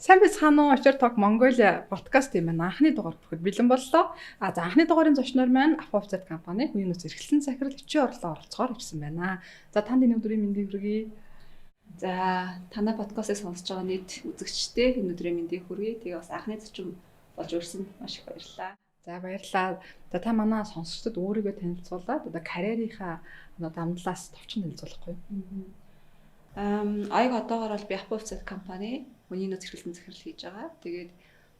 Сайн байцгаана уу? Очир Talk Mongolia подкаст юм байна. Анхны дугаар бүхэд бэлэн боллоо. За анхны дугаарын зочноор маань Afovzet компани хүний нөөц эрхлэн захирал хүчин орлоо оролцохоор ирсэн байна. За танд энэ өдрийн мэндийг хүргэе. За танай подкастыг сонсож байгаа нийт үзэгчдээ энэ өдрийн мэндийг хүргэе. Тэгээ бас анхны зочин болж урьсан маш их баярлалаа. За баярлалаа. За та манай сонсогчдод өөрийгөө танилцуулаад одоо карьерийнхаа дамдлаас товчхон танилцуулахгүй юу? Аяг одоогоор бол би Afovzet компани хүний нөөц эрхлэн захирал хийж байгаа. Тэгээд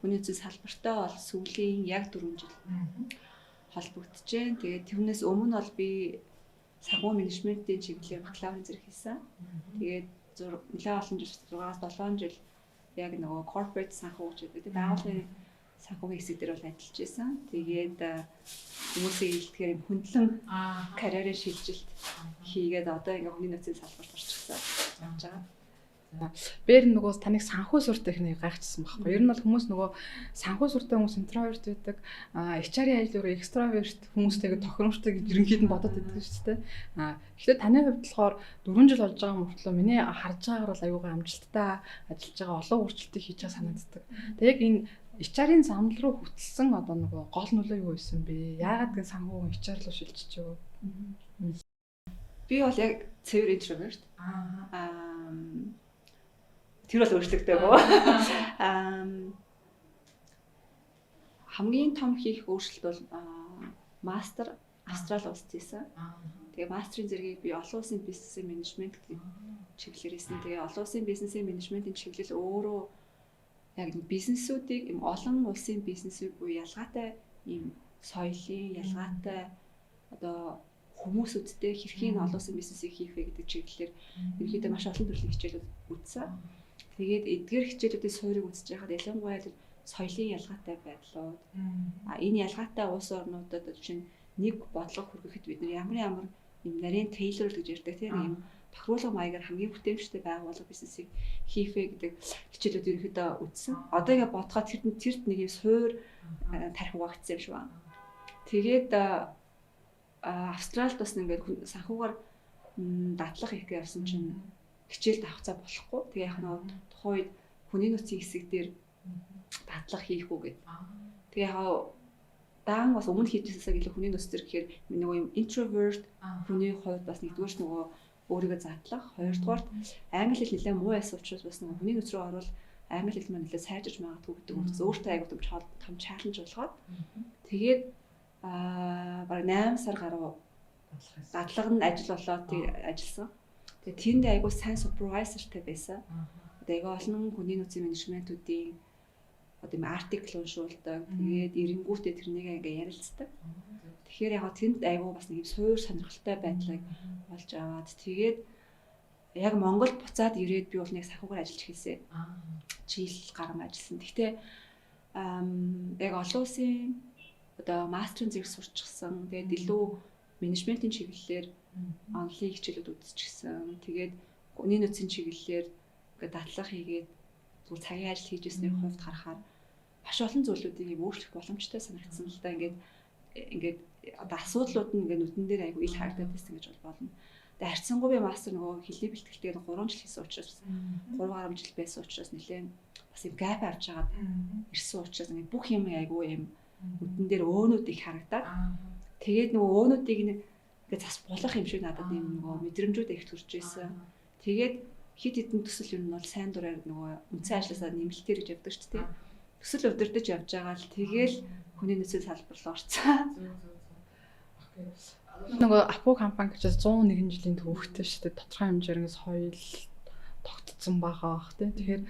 хүний нөөцийн салбартай бол сүүлийн яг 4 жил холбогдож байна. Тэгээд тэрнээс өмнө бол би санхүү менежментийн чиглэлийн бакалаврын зэрэг хийсэн. Тэгээд нэлээд олон жил 6-7 жил яг нөгөө corporate санхүү гэж байдаг. Байгууллагын санхүүгийн хэсэг дээр бол ажиллаж байсан. Тэгээд хүмүүсийн илтгэхээр юм хөндлөн карьерийн шилжилт хийгээд одоо ингээ хүний нөөцийн салбарт орчихсан явж байгаа. Бээр нөгөө таныг санхүү сур техник гайхчихсан байхгүй. Ер нь бол хүмүүс нөгөө санхүү суртай хүмүүс интроверт байдаг, HR-ийн ажлын экстраверт хүмүүстэйгээ тохиромжтой гэж ерөнхийд нь бодоод байдаг шүү дээ. Гэхдээ таны хувьд болохоор 4 жил болж байгаа мөртлөө миний харж байгаагаар бол аюулгүй амжилттай ажиллаж байгаа олон өөрчлөлтийг хийж байгаа санагддаг. Тэг яг энэ HR-ийн замнал руу хөтлсөн одоо нөгөө гол нөлөө юу байсан бэ? Яагаад гэн санхүү HR руу шилжиж вэ? Би бол яг цэвэр интроверт. Тэр бол өөрчлөгдөв. Хамгийн том хийх өөрчлөлт бол мастер Австрали улсад хийсэн. Тэгээ мастрын зэргийг би олон улсын бизнесийн менежмент гэдэг чиглэлээр хийсэн. Тэгээ олон улсын бизнесийн менежментийн чиглэл өөрөө яг бизнесүүдийг олон улсын бизнесүүд буюу ялгаатай ийм соёлын ялгаатай одоо хүмүүсүүдтэй хэрхэн олон улсын бизнесийг хийх вэ гэдэг чиглэлээр ерөнхийдөө маш олон төрлийн хичээлүүд үзсэн. Тэгээд эдгээр хичээлүүдийн суурийг үзэж байхад ялангуяа соёлын ялгаатай байдлууд энэ ялгаатай улс орнуудад жишээ нь нэг бодлого хүргэхэд бид нар ямар юм нарийн тейлор гэж ярьдаг тийм юм тохируулга маягаар хамгийн бүтээмжтэй байгууллага бизнесийг хийх вэ гэдэг хичээлүүд ерөнхийдөө үзсэн. Одоо ингээ бодоход тэрд нэг юм суур тарих угаагцсан юм шиг байна. Тэгээд Австралид бас ингээд санхүүгаар дадлах их явсан чинь хичээлд авах цаа болохгүй. Тэгээ яг нөгөө тухайн үед хүний нөөцийн хэсэг дээр дадлах хийх үү гэд. Тэгээ яг даан бас өмнө хийжсээсээ илүү хүний нөөц төр гэхээр нөгөө юм introvert хүний хувьд бас нэгдүгээр нөгөө өөрийгөө задлах, хоёрдугаар англи хэл нэлээд муу байсан учраас бас нөгөө хүний нөөц рүү орвол англи хэл маань нэлээд сайжирч магадгүй гэдэг үнээс өөртөө айгуу том чаленж болгоод тэгээд бараг 8 сар гаруй дадлага нь ажил болоод ажилласан. Тэгээ тэнд айгуу сайн супервайзертэй байсан. Одоо айгуу олон хүний нөөцийн менежментүүдийн одоо юм артикл уншуулдаг. Тэгээд эренгүүтээ тэрнийг ингээ ярилцдаг. Тэгэхээр яг тэнд айгуу бас нэг суур сонирхолтой байдлыг олж аваад тэгээд яг Монголд буцаад ирээд би бол нэг санхүүгээр ажиллаж хэлсэн. Жил гарам ажилласан. Гэхдээ яг олон улсын одоо мастрын зэрэг сурчсан. Тэгээд илүү менежментийн чиглэлээр онлайн хичээлүүд үзчихсэн. Тэгээд хүний нөөцийн чиглэлээр ингээд дадлага хийгээд зүгээр цагийн ажил хийжсэний хувьд харахаар маш олон зүйлүүдийг өөрчлөх боломжтой санагдсан л да. Ингээд одоо асуудлууд нь ингээд нүдэн дээр айгүй ил харагдаад байсан гэж болно. Тэгээд харьцангуй би мастер нөгөө хэлний бэлтгэлтэйг 3 жил хийсэн учраас 3 гаруй жил байсан учраас нэлээд бас юм гэп авч жагаад ирсэн учраас ингээд бүх юм айгүй юм нүдэн дээр өөнүүд их харагдаад тэгээд нөгөө өөнүүдийг ингээд зас болох юм шиг надад юм нөгөө мэдрэмжүүд их төрж байсан. Тэгээд хит хитэн төсөл юм нь бол сайн дураар нөгөө үндсэн ажилласаа нэмэлтээр гэж явдаг шүү дээ. Төсөл өвдөрдөж явж байгаа л тэгээл хүний нөөцийн салбар руу орцсон. Нөгөө Апо компани гэж 101 жилийн түүхтэй шүү дээ. Тодорхой хэмжээр ингэ соёл тогтцсон байгаа бах тийм. Тэгэхээр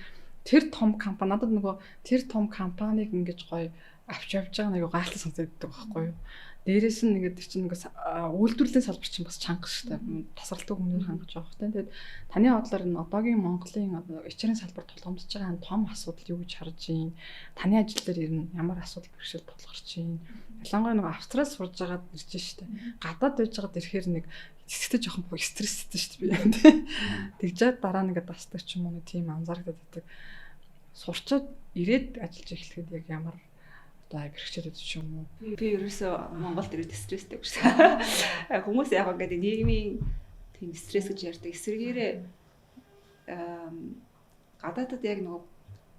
тэр том компани надад нөгөө тэр том компаниг ингэж гоё авч явж байгаа нэг гайхалтай санагддаг байхгүй юу? Дээрээс нь ингээд чинь нэг үйлдвэрлэлийн салбар чинь бас чанга шүү дээ. Тасралтгүй хүмүүст хангаж байгаа хөтэй. Тэгээд таны бодлоор энэ одоогийн Монголын HR-ийн салбар тулгамдж байгаа том асуудал юу гэж харж байна? Таны ажил дээр ер нь ямар асуудал бэрхшээл тулгарч байна? Ялангуяа нэг Австралиас сурж байгаад ирж шүү дээ. Гадаад байж байгаад ирэхээр нэг эсэгтэй жоохон стресстэй шүү дээ. Тэгжээд дараа нэгэ дасдаг ч юм уу нэг тийм анзаарагдаад байдаг. Сурчаад ирээд ажиллаж эхлэхэд яг ямар бэрхшээлүүд ч юм уу. Би ерөөсөө Монголд ирээд стресстэй гэж. Хүмүүс яг ингээд нийгмийн тийм стресс гэж ярьдаг. Эсвэргээрээ гадаадад яг нөгөө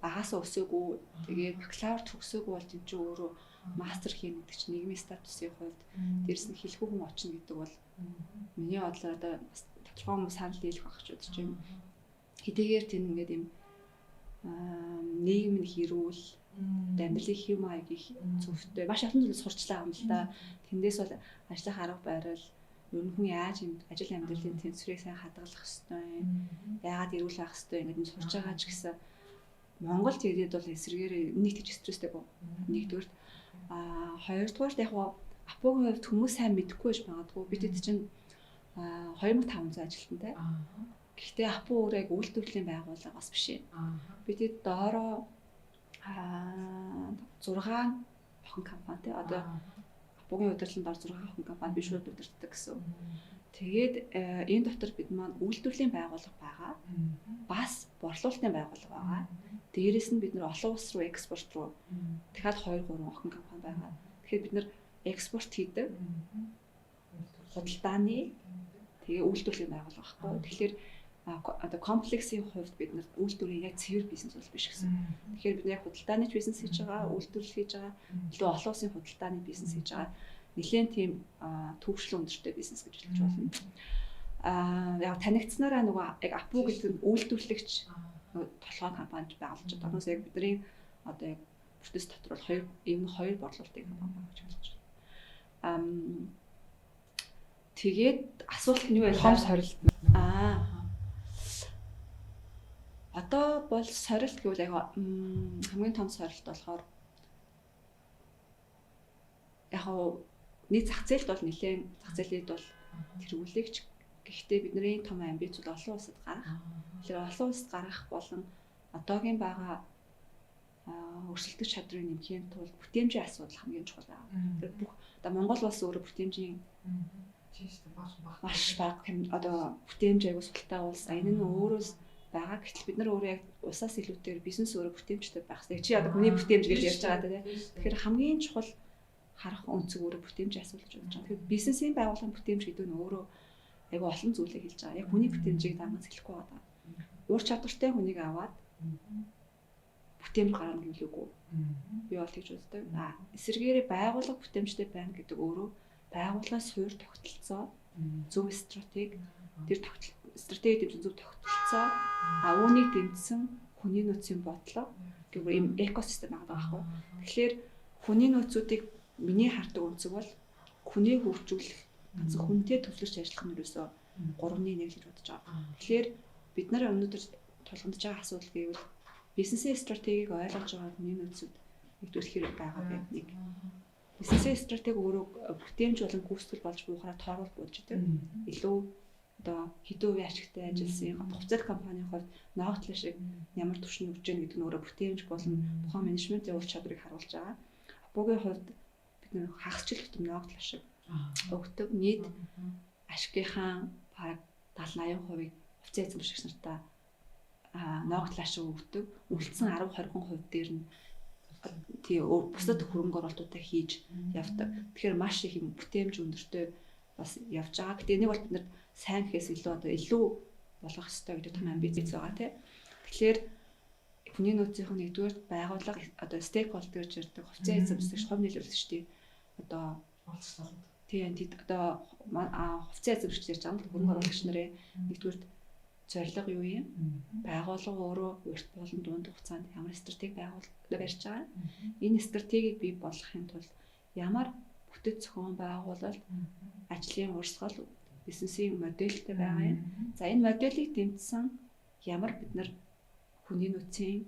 багасаа өсөөгүй тэгээд бакалавр төгсөөгүй бол энэ чинь өөрөө мастер хийнэ гэдэг чинь нийгмийн статусын хувьд дээрс нь хэлэхгүй хүн очно гэдэг бол миний бодлоор одоо тодорхой хүмүүс санал нийлэх байх ч бодож байна. Хэдийгээр тийм ингээд юм нийгмийн хэрүүл амьдралын хэв маягийн зөвхтэй маш олон зүйлс сурчлаа юм л да. Тэндээс бол ажлын арга барил ер нь хүн яаж ажил амьдралын тэнцвэрийг сайн хадгалах ёстой юм. Яагаад эрүүл байх ёстой юм гэдэг нь сурч байгаа ч гэсэн Монголд ирээд бол эсрэгээр нэг тийч стресстэй гоо. Нэгдүгээр хоёрдугаар яг апогийн хувьд хүмүүс сайн мэдэхгүй байж магадгүй. Бид хэд чинь 2500 ажилтнтай. Гэхдээ апо өөрөө яг үйлдвэрлэлийн байгууллага бас биш юм. Бид хэд доороо 6 охин компанитай одоо апогийн удирдлагын дор 6 охин компани биш шууд удирддаг гэсэн. Тэгээд энэ дотор бид маань үйлдвэрлэлийн байгууллага байгаа. Бас борлуулалтын байгууллага байгаа. Дээрээс нь бид нэр олон улс руу экспорт руу дахиад 2 3 охин компани байгаа. Тэгэхээр бид нэр экспорт хийдэг. Худалдааны тэгээ үйлдвэрлэлийн байгууллага байхгүй. Тэгэхээр одоо комплексийн хувьд бид нар үйлдвэрийн яг цэвэр бизнес бол биш гэсэн. Тэгэхээр бид яг худалдааны бизнес хийж байгаа, үйлдвэрлэл хийж байгаа, илүү олон улсын худалдааны бизнес хийж байгаа. Нэлээд тийм төвшил өндөртэй бизнес гэж хэлж болно. Яг танигдсанараа нөгөө яг апу гэдэг нь үйлдвэрлэгч толгой компанид байгуулж байгаа. Тэрнээс яг бидний одоо яг бүтэц дотор бол хоёр борлуулалтын компани байгаа гэж хэлж байна. Тэгээд асуулт нь юу вэ? Том сорилт. Одоо бол сорилт гэвэл яг хамгийн том сорилт болохоор яг нийт зах зээлд бол нэлээд зах зээлд бол тэргүүлэгч. Гэхдээ бидний том амбиц бол олон улсад гарах. Тэгэхээр олон улсад гарах болон одоогийн байгаа өрсөлдөх чадрыг нэмхийн тулд бүтээмжийн асуудал хамгийн чухал байна. Тэгэхээр бүх одоо Монгол улс өөрөө бүтээмжийн маш бага одоо бүтээмж аягүй султай улс. Энэ нь өөрөөс байгаа. Гэтэл бид нар өөрөө яг усаас илүүтэйгээр бизнес өөрөө бүтээмжтэй байх хэрэгтэй. Чи одоо хүний бүтээмж гэж ярьж байгаа тийм. Тэгэхээр хамгийн чухал харах өнцөг өөрөө бүтээмжийн асуудал гэж бодож байгаа. Тэгэхээр бизнесийн байгууллагын бүтээмж гэдэг нь өөрөө аягүй олон зүйлийг хэлж байгаа. Яг хүний бүтээмжийг дангаас хэлэхгүй байгаа. Ур чадвартай хүнийг аваад бүтээмж гаргана гэвлээгүй. Би бол тэгж үздэг. Эсвэргээрээ байгууллага бүтээмжтэй байна гэдэг өөрөө байгууллагын суурь тогтолцоо, зөв стратеги, тэр стратеги дэмжин зөв тогтолцоо, үүнийг дэмжсэн хүний нөөцийн бодлого гэвэл ийм экосистем байгаа байхгүй. Тэгэхээр хүний нөөцүүдийг миний хардаг өнцөг бол хүнийг хөгжүүлэх, ганц хүнтэй төвлөрч ажиллах нь ерөөсөө 3-1 гэж бодож байгаа. Тэгэхээр бид нар өнөөдөр тулгамдж байгаа асуудал гэвэл бизнесийн стратегийг ойлгож байгаа хүний нөөцүүд нэгдүгээр байгаа байх нэг. Бизнесийн стратеги өөрөө бүтээмж болон гүйцэтгэл болж буухаараа тооруулж болж идэв. Илүү одоо хэдэн үеийн ашигтай ажилласан хувьцаат компанийн хувьд ноогтлоо шиг ямар түвшин өгч яах гэдэг нь өөрөө бүтээмж болон тухайн менежментийн ур чадварыг харуулж байгаа. Апогийн хувьд бид нэр хагасчил хөтөм ноогтлоо шиг өгдөг нийт ашигынхаа бараг 70-80% хувьцаа эзэмшигч нартаа ноогтлоо шиг өгдөг. Үлдсэн 10-20% дээр нь тий бусдад хөрөнгө оруулалтуудаа хийж явдаг. Тэгэхээр маш их юм бүтээмж өндөртэй бас явж байгаа. Гэтэ энийг бол бид нар сайн гэхээс илүү одоо илүү болгох хэрэгтэй гэдэг том амбиц байгаа тий. Тэгэхээр хүний нөөцийн нэгдүгээр байгууллага одоо стейкхолдер гэж ярьдаг хувьцаа эзэмшигч хувь нийлүүлэгч тий одоо тий одоо хувьцаа эзэмшигч ярьж байгаа хөрөнгө оруулагч нарын нэгдүгээр зорилго юу юм? Байгууллага өөрөө урт болон дунд хугацаанд ямар стратеги байгууллага барьж байгаа. Энэ стратегийг бий болгохын тулд ямар бүтэц зохион байгуулалт, ажлын урсгал, бизнесийн модельтэй байгаа юм. За энэ моделийг дэмжсэн ямар бид нар хүний нөөцийн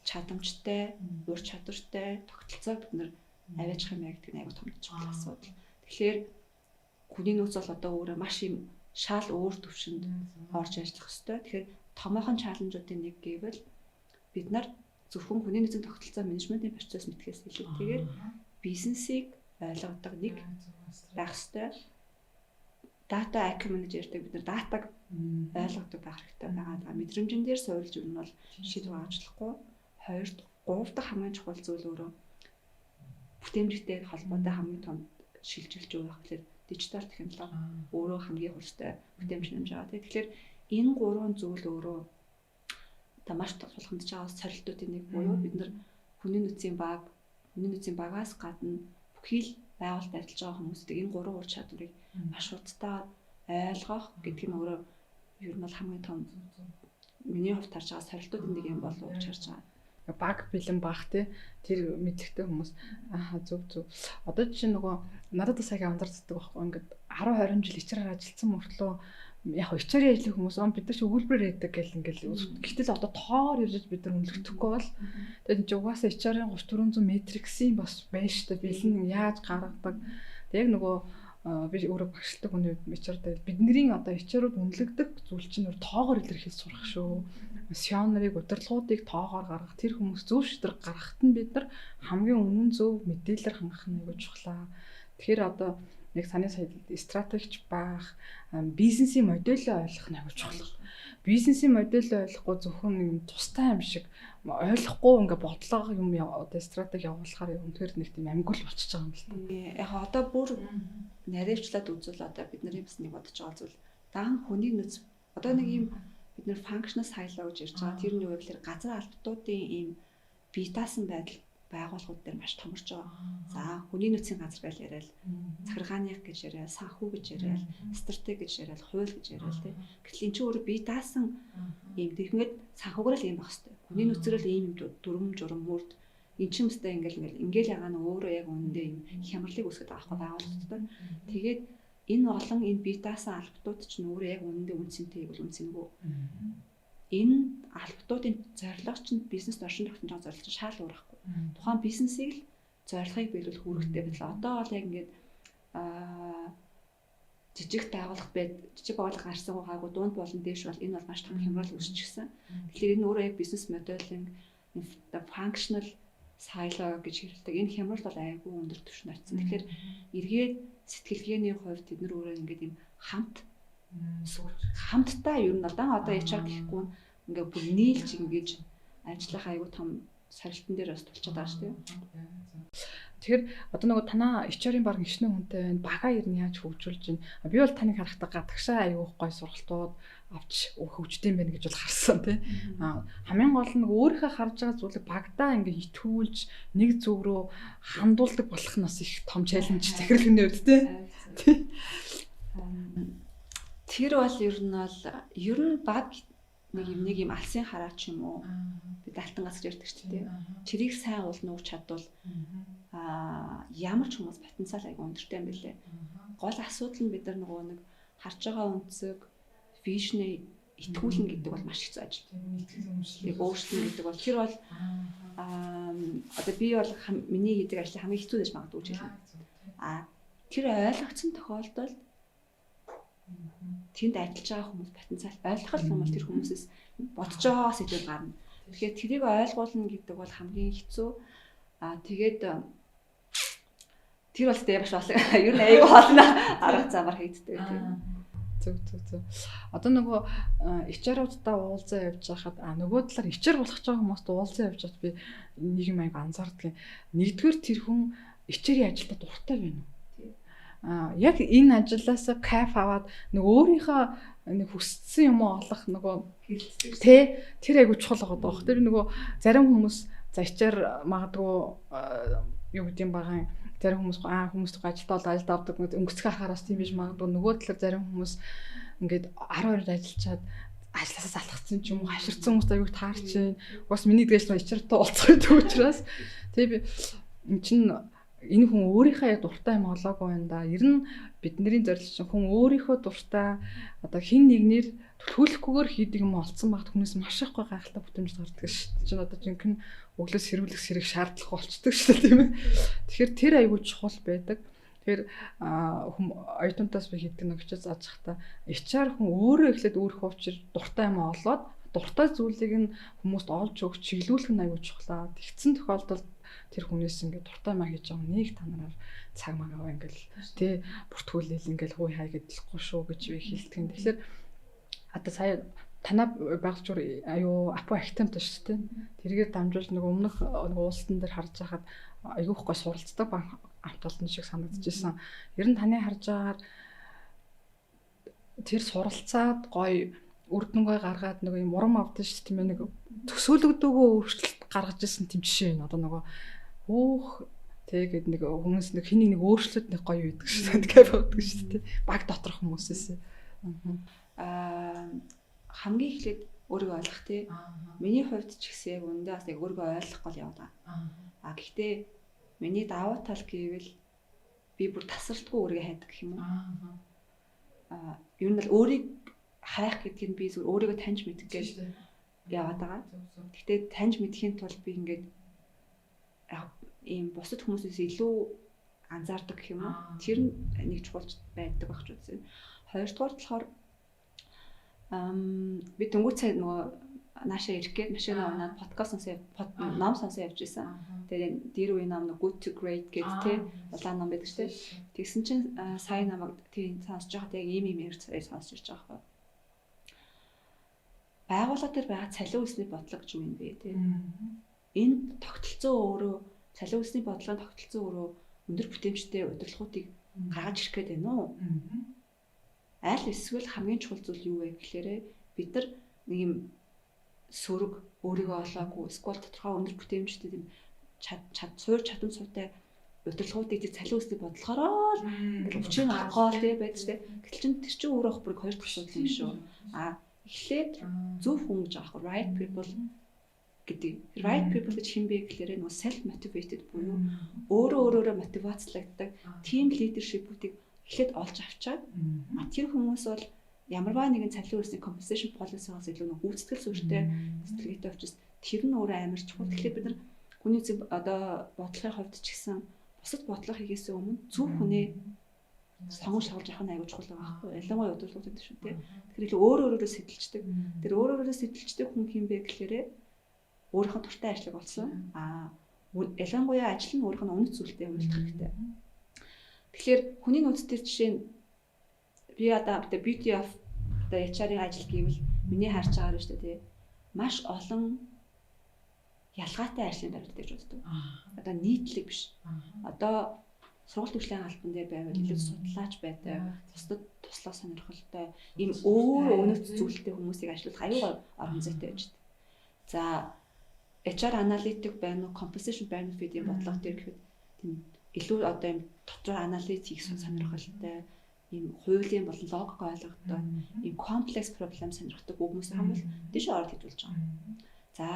чадамжтай, ур чадвартай тогтолцоо бид нар аваачах юм яа гэдэг нь аягүй том чухал асуудал. Тэгэхээр хүний нөөц бол одоо өөрөө маш юм шал өөр төвшөнд орж ажиллах хэрэгтэй. Тэгэхээр томоохон чаленжуудын нэг гэвэл бид нар зөвхөн хүний нөөцийн тогтолцоо менежментийн процесс мэдхээс илүүтэйгээр бизнесийг ойлгодог нэг байх хэрэгтэй. Data acumen гэж ярьдаг бид нар датаг ойлгодог байх хэрэгтэй байгаа. Мэдрэмжэн дээр суурилж өгнө бол шийдвэр гаргаж болохгүй. Хоёрт, гурав дахь хамгийн чухал зүйл өөрөө бүтээмжтэй холбоотой хамгийн том шилжилж өгөх гэхээр дижитал технологи өөрөө хамгийн хурцтай бүтээмж нэмж байгаа. Тэгэхээр энэ гурван зүйл өөрөө одоо маш тулгамдж байгаа сорилтуудын нэг буюу бид нар хүний нөөцийн багаас гадна бүхий л байгуулалт ажиллаж байгаа хүмүүстэй энэ 3 ур чадварыг маш хурдтай ойлгох гэдэг нь өөрөө ер нь бол хамгийн том миний хувьд харж байгаа сорилтуудын нэг юм болов уу гэж харж байгаа. Баг бэлэн баах тий тэр мэдлэгтэй хүмүүс зөв. Одоо жишээ нөгөө надад сая анзаардаг байхгүй ингээд 10 20 жил HR-аар ажилласан мөртлөө яг HR-ийн ажлын хүмүүс бид нар ч өгүүлбэрээр яадаг гэл ингээл гэтэл одоо тоогоор ирж бид нар үнэлэгдэхгүй бол тэгээд чи угаасаа HR-ийн 30 400 метриксийн бас байж та бэлэн яаж гаргадаг тэг яг нөгөө би өөрөө багшилдаг хүний HR-тай бидний одоо HR-ууд үнэлэгдэг зүйл чинь тоогоор илэрхийлж сурах шүү. Сионерыг удирдлагуудыг тоогоор гаргах тэр хүмүүс зөв шийдвэр гаргахад нь бид нар хамгийн үнэн зөв мэдээлэлээр хангах нь аягүй чухлаа. Тэгэхээр одоо яг саний сая стратегч байх, бизнесийн модельээ ойлгох нь аягүй чухал. Бизнесийн модельээ ойлгохгүй зөвхөн нэг тустай юм шиг ойлгохгүй ингээ бодлого юм одоо стратеги явуулахаар үнэхээр нэг тийм амгил болчихж байгаа юм л да. Яг одоо бүр наривчлаад үзвэл одоо бид нарын бас нэг бодож байгаа зүйл дан хүний нөөц одоо нэг юм бид нэр functional silo гэж ярьж байгаа. Тэр нь юу гэхээр газар албатуудын ийм бие даасан байдал байгууллагууд дээр маш томорч байгаа. За хүний нөөцийн газар гэж яриад, захиргааных гэж яриад, санхүү гэж яриад, стратеги гэж яриад, хууль гэж яриад тий. Гэтэл эн чинь өөрөө бие даасан ийм тэгэхэд санхүүгээр л ийм байх хэвээр. Хүний нөөцөөр л ийм дүрм журм мөрд эн чинь өстэй ингээл ягаа нь өөрөө яг үнэндээ ийм хямралыг үүсгэж байгаа байхгүй байгууллагууд. Тэгээд энэ олон энэ бие даасан албатууд чинь өөрөө яг үнэндээ үнцэнтэй бол үнцэнгүй. Энэ албатуудын зорилго чинь бизнес оршин тогтнож байгаа зорилго чинь шал уурахгүй. Тухайн бизнесийг л зорилгыг биелүүлэх үүрэгтэй байлаа. Одоо бол яг ингээд жижиг байгууллага гарсан гайгүй дунд болон дээш бол энэ бол маш том хямрал үүсчихсэн. Тэгэхээр энэ өөрөө яг бизнес моделинг functional silo гэж хэлдэг. Энэ хямрал бол айгүй өндөр түвшинд очсон. Тэгэхээр эргээд сэтгэлгээний хувьд бид нар өөрөө ингээд юм хамтдаа ер нь одоо HR гэхгүй ингээд бүр нийлж ингэж ажиллах айгүй том сорилтон дээр бас тулчаад байгаа шүү дээ. Тэгэхээр одоо нөгөө танаа HR-ийн баг гişнэ хүнтэй байна. Бага ер нь яаж хөгжүүлж байна? Би бол таныг харахтаа гадагшаа аюу гой сургалтууд авч хөгждөм байх гэж бол харсан тий. Хамгийн гол нь өөрийнхөө харж байгаа зүйлийг багадаа ингээ итгүүлж нэг зөв рүү хандуулдаг болох нь бас их том чаленж захирлын үед тий. Тэр бол ер нь баг нэг юм алсын хараач юм уу? Бид алтангаас гэж ярьдаг ч тийм. Чирийг сайн уулна уу чадвал ямар ч хүмүүс потенциал айгүй өндөртэй юм билээ. Гол асуудал нь бид нар нөгөө нэг харж байгаа үнцэг вижнээ итгүүлнэ гэдэг бол маш хэцүү ажил. Тэг өөрчлөлт гэдэг бол тэр бол одоо би бол миний хийдэг ажил хамгийн хэцүү гэж магадгүй ч юм. Тэр ойлгогдсон тохиолдолд тэнд ажиллаж байгаа хүмүүс потенциал ойлгох юм бол тэр хүмүүсээс бодож байгаа сэдвүүд гарна. Тэгэхээр тэрийг ойлгуулна гэдэг бол хамгийн хэцүү. Тэгээд тэр бол тэ маш олон ер нь аягүй хоолно арга замаар хийддэг тийм. Зөв. Одоо нөгөө HR-уудтай уулзаа явж байхад нөгөө талаар HR болох ч байгаа хүмүүстэй уулзаа явж байхад би нэг юм аяг анзаардаг. Нэгдүгээр тэр хүн HR-ийн ажилдаа дуртай байна уу? Яг энэ ажлаас кайф аваад нэг өөрийнхөө нэг хүссэн юм олох нөгөө тэр айгу чухал байгаа даа. Тэр нөгөө зарим хүмүүс за HR магадгүй юу гэдэг юм байгаа. Зарим хүмүүс хүмүүстэй ажилдаа ажилд авдаг өнгөцгөө хараас тийм биш магадгүй нөгөө талаар зарим хүмүүс ингээд 12-д ажиллачаад ажлаасаа салгацсан ч юм уу хавширсан хүмүүс аягүй таарч байна. Угаас миний дэж HR-тай уулзах гэдэг учраас тэгээ би эн чинь энэ хүн өөрийнхөө яг дуртай юм олоогүй байна да. Ер нь бидний зорилго чинь хүн өөрийнхөө дуртай одоо хин нэгнэр төлөвлөхгүйгээр хийдэг юм олцсон багт хүнээс маш их гой гайхалтай бүтэмж гардаг шүү дээ. Чинь одоо жинхэнэ өглөөс сэрүүлэх сэрэг шаардлага болчдөг шүү дээ тийм ээ. Тэгэхээр тэр аягүй чухал байдаг. Тэгэхээр хүм оюутнаас би хийдэг нэг ч зааж захта HR хүн өөрөө эхлээд өөрийнхөө учир дуртай юм олоод дуртай зүйлийг нь хүмүүст олж өгч чиглүүлэх нь аягүй чухлаа. Тэгсэн тохиолдолд тэр хүнээс ингээд дуртай маа хийж байгаа нэг танараар цаг магаа ингээл тий бүртгүүлэл ингээл хууй хай гэдэлхгүй шүү гэж би хэлдэг. Тэгэхээр одоо сая танаа байгуулчур аюу апо актемт шүү дээ. Тэргээр дамжуулж нэг өмнөх уулзалтан дээр харж байхад аюух гой суралцдаг банк амталтан шиг санагдчихсан. Ер нь таны харж байгаагаар тэр суралцаад гой үр дүнгээ гаргаад нөгөө юм урам авдаг шүү дээ тийм ээ нэг төсөөлөгдөөгөө өөрчлөлт гаргаж ирсэн тийм жишээ энэ одоо нөгөө хөөх тэгээд нэг хүмүүс нэг хэнийг нэг өөрчлөлт нэг гоё үйдэг шүү дээ тэгэхээр боддог шүү дээ баг доторх хүмүүсээс хамгийн эхлээд өөрийгөө ойлгох тий. Миний хувьд ч гэсэн яг үндэ бас яг өөрийгөө ойлгох гол яваад байгаа. Гэхдээ миний давуу тал гэвэл би бүр тасралтгүй өөрийгөө хайдаг гэх юм уу? Ер нь л өөрийг хайх гэдэг нь би зөв өөрийгөө таньж мэдэх гэж яваад байгаа. Гэхдээ таньж мэдэхийн тулд би ингээд ийм бусад хүмүүсээс илүү анзаардаг гэх юм уу? Тэр нэг чухал байдаг байх ч үзье. Хоёрдугаар болохоор би дөнгөж цай нөгөө наашаа ирэх гээд машина унаад подкаст ном сонсоо явж байсан. Тэгээд дээр үе ном Good to Great гэдэг тий улаан ном байдаг шүү дээ. Тэгсэн чинь сая намайг тий сонсож байхад яг ийм сонсож ирж байгаа байхгүй. Байгууллага дээр байгаа цалин усны бодлого гэж юу юм бэ тий. Энэ тогтолцоо өөрөө цалин усны бодлогын тогтолцоо өөрөө өндөр бүтээмжтэй удирдлагуудыг гаргаж ирэх гээд байна уу? Аль эсвэл хамгийн чухал зүйл юу вэ гэхээр бид нар нэг юм сөрөг өөрийгөө олоогүй эсвэл тодорхой өндөр бүтээмжтэй тийм суур чадамжтай удирдлагуудыг цалин усны бодлохороо л өвчин аргаал тий байдаг тий. Гэтэл чинь тэр чинь өөрөө бүр хоёр дахь асуудал юм шүү. Эхлээд зөв хүн гэж аах right people гэдэг. Right people гэж хэн бэ гэхээр нөгөө self motivated буюу өөрөөрөө мотивацлагддаг team leadership-үүдийг эхлээд олж авчаад тэр хүмүүс бол ямарваа нэгэн цалин усны compensation policy-гаас илүү нэг гүйцэтгэл суурьтай сэтгэлгээтэй учраас тэр нь өөрөө амар чухал. Тэгэхээр бид нар хүний зөв одоо бодлогын хувьд ч гэсэн бусад бодлого хийхээс өмнө зөв хүнээ сонгож шалгаж явах нь аягүй чухал байгаа байхгүй. Ялангуяа удирдлагууд гэдэг шүү дээ. Тэгэхээр илүү өөрөөрөө сэтэлждэг. Тэр өөрөөрөө сэтэлждэг хүн хэм бэ гэхээр өөрийнхөө туртай ажлыг олсон. Ялангуяа ажил нь өөрийнх нь үнэт зүйлтэй уялдах хэрэгтэй. Тэгэхээр хүний нөөц төр жишээ нь би одоо beauty of одоо HR-ийн ажил гэвэл миний харж байгаагаар шүү дээ. Маш олон ялгаатай ажлын баримт гэж боддог. Одоо нийтлэг биш. Одоо сургалт хөшлийн албан дээр байвал илүү судлаач байдаг. Бусдад туслах сонирхолтой ийм өөр өнөц зүйлтэй хүмүүсийг ажиллуулах аюулгүй орон зайтай байж дээ. За HR аналитик байна уу, compensation benefit-ийн бодлого дээр гэхэд тийм илүү одоо ийм дотор анализ хийх сонирхолтой, ийм хуулийн болон логик ойлгохтой, ийм complex problem сонирхдаг хүмүүс хамбал тийш ороод хэдүүлж байгаа. За